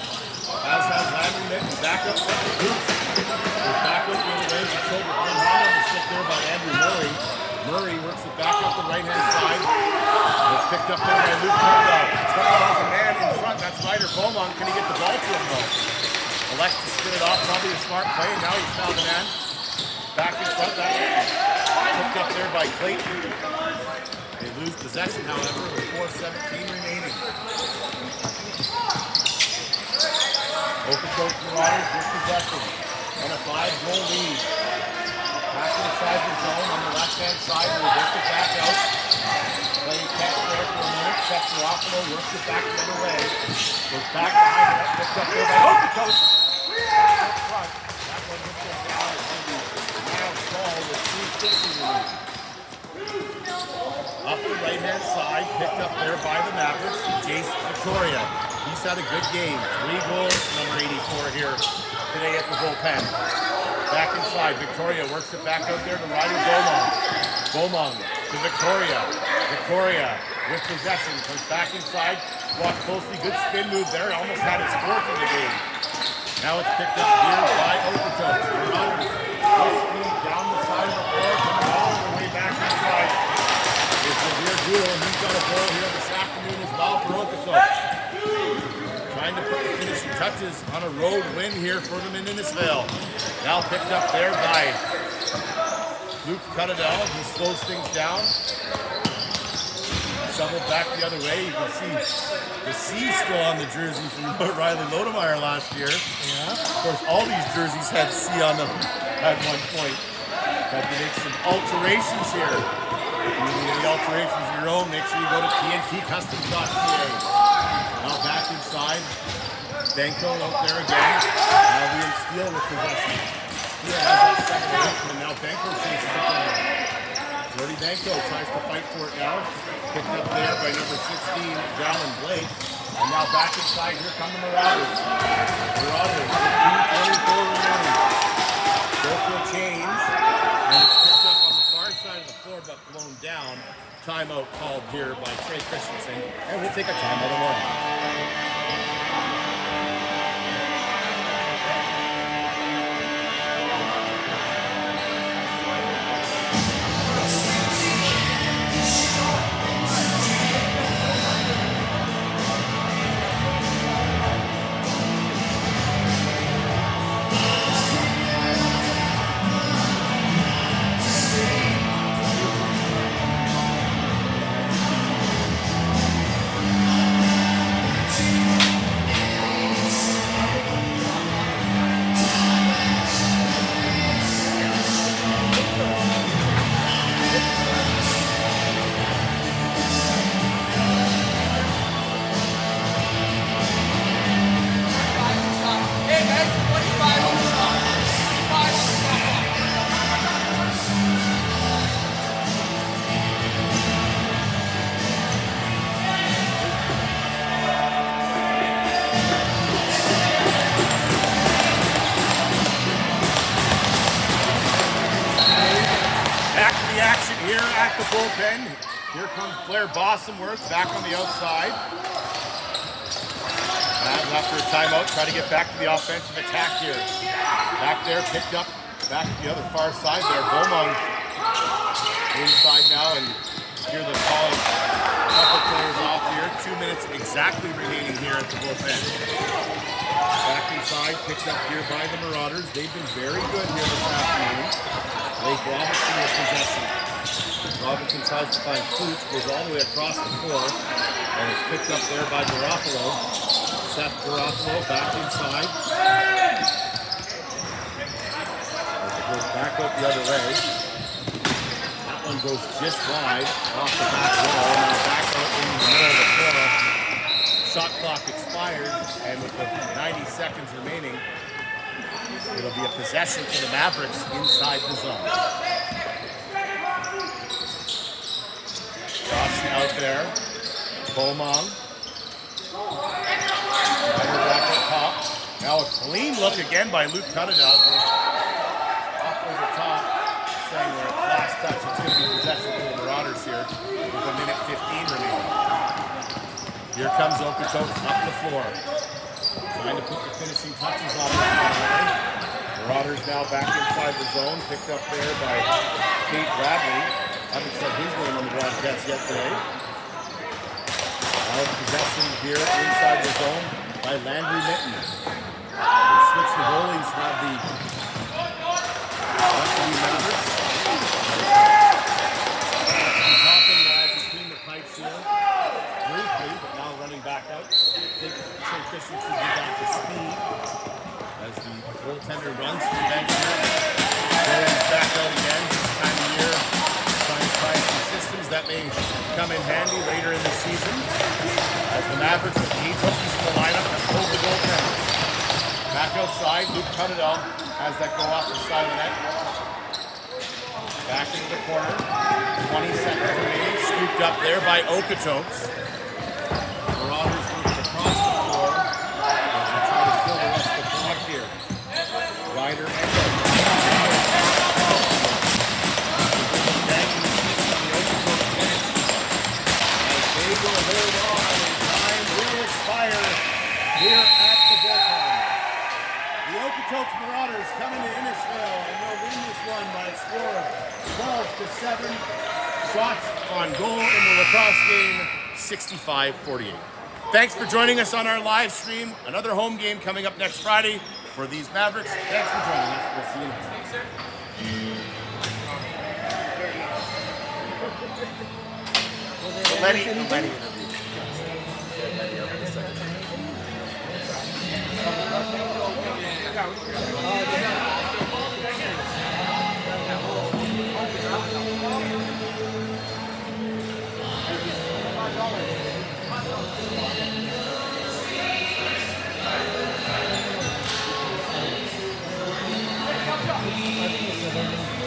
As has Landry Litton. Back up front to Boots. Goes back out the other way. Controlled with one hand on the stick there by Andrew Murray. Murray works it back up the right-hand side. It's picked up there by Luke Cuttadell. Cuttadell has a man in front. That's Ryder Beaumont. Can he get the ball to him though? Elects to spin it off. Probably a smart play. Now he's found the man. Back in front. That's picked up there by Clayton. They lose possession, however, with 4:17 remaining. Okotoks Marauders with possession. and a 5-goal lead. Back inside the zone on the left-hand side. We work it back out. Playing catch there for a minute. Checks Garofalo, works it back the other way. Goes back behind it. Picked up there by Okotoks. Up front. That one hits it down. It's going to be now ball with 3:50 remaining. Up the right-hand side. Picked up there by the Mavericks. Jace Victoria. He's had a good game. 3 goals, number 84 here today at the bullpen. Back inside, Victoria works it back out there to Ryder Beaumont. Beaumont to Victoria. Victoria with possession, comes back inside. Watch closely, good spin move there. Almost had its 4th in the game. Now it's picked up here by Okotoks. Runners, full speed down the side of the floor, coming all the way back inside. It's the rear duel, and he's got a goal here this afternoon as well for Okotoks. Trying to put the finishing touches on a road win here for them in Innisfail. Now picked up there by Luke Cuttadell. He slows things down. Shoveled back the other way. You can see the C still on the jersey from Riley Lodemeyer last year. Yeah. Of course, all these jerseys had C on them at one point. Had to make some alterations here. If you need any alterations of your own, make sure you go to tntcustoms.ca. Now back inside. Benko out there again. Now Liam Steele with possession. Steele has that second hit, and now Benko chases it down. Jordy Benko tries to fight for it now. Picked up there by number 16, Jalen Blake. And now back inside, here come the Marauders. Marauders, 24 remaining. Go for a change. And it's picked up on the far side of the floor, but blown down. Timeout called here by Trey Christensen. And we'll take a timeout of one. The bullpen. Here comes Blair Bossenworth back on the outside. And after a timeout, try to get back to the offensive attack here. Back there, picked up, back to the other far side there. Beaumont inside now, and here they're calling a couple players off here. 2 minutes exactly remaining here at the bullpen. Back inside, picked up here by the Marauders. They've been very good here this afternoon. Blake Robinson with possession. Robinson tries to find Cooch, goes all the way across the floor, and it's picked up there by Garofalo. Seth Garofalo back inside. As it goes back out the other way. That one goes just wide off the back wall. Now back out in the middle of the floor. Shot clock expired, and with the 90 seconds remaining, it'll be a possession for the Mavericks inside the zone. Rossi out there. Beaumont. Back at top. Now a clean look again by Luke Cuttadell. Up over top, saying where it's last touch. It's going to be possession for the Marauders here with a minute 15 remaining. Here comes Okotoks up the floor. Trying to put the finishing touches on this one. Marauders now back inside the zone. Picked up there by Kate Bradley. Haven't said his name on the broadcast yet today. Now possession here inside the zone by Landry Minton. They switch the goalies, have the Mavericks. Hopping between the pipes here briefly, but now running back out. I think Trey Christensen should be back to speed as the goaltender after runs to the bench here. Goes back out again this time of year, trying to try some systems that may come in handy later in the season. As the Mavericks with 8 rookies in the lineup have pulled the goaltender. Back outside, Luke Cuttadell has that go off the side of the net. Back into the corner, 20 seconds remaining, scooped up there by Okotoks. Marauders moving across the floor as they try to fill the rest of the clock here. Ryder and they will hold on, and time will expire here at the bullpen. The Okotoks Marauders coming to Innisfail, and they'll win this one by a score of 12-7. Shots on goal in the lacrosse game, 65-48. Thanks for joining us on our live stream. Another home game coming up next Friday for these Mavericks. Thanks for joining us. We'll see you next time. Lenny interview. I think it's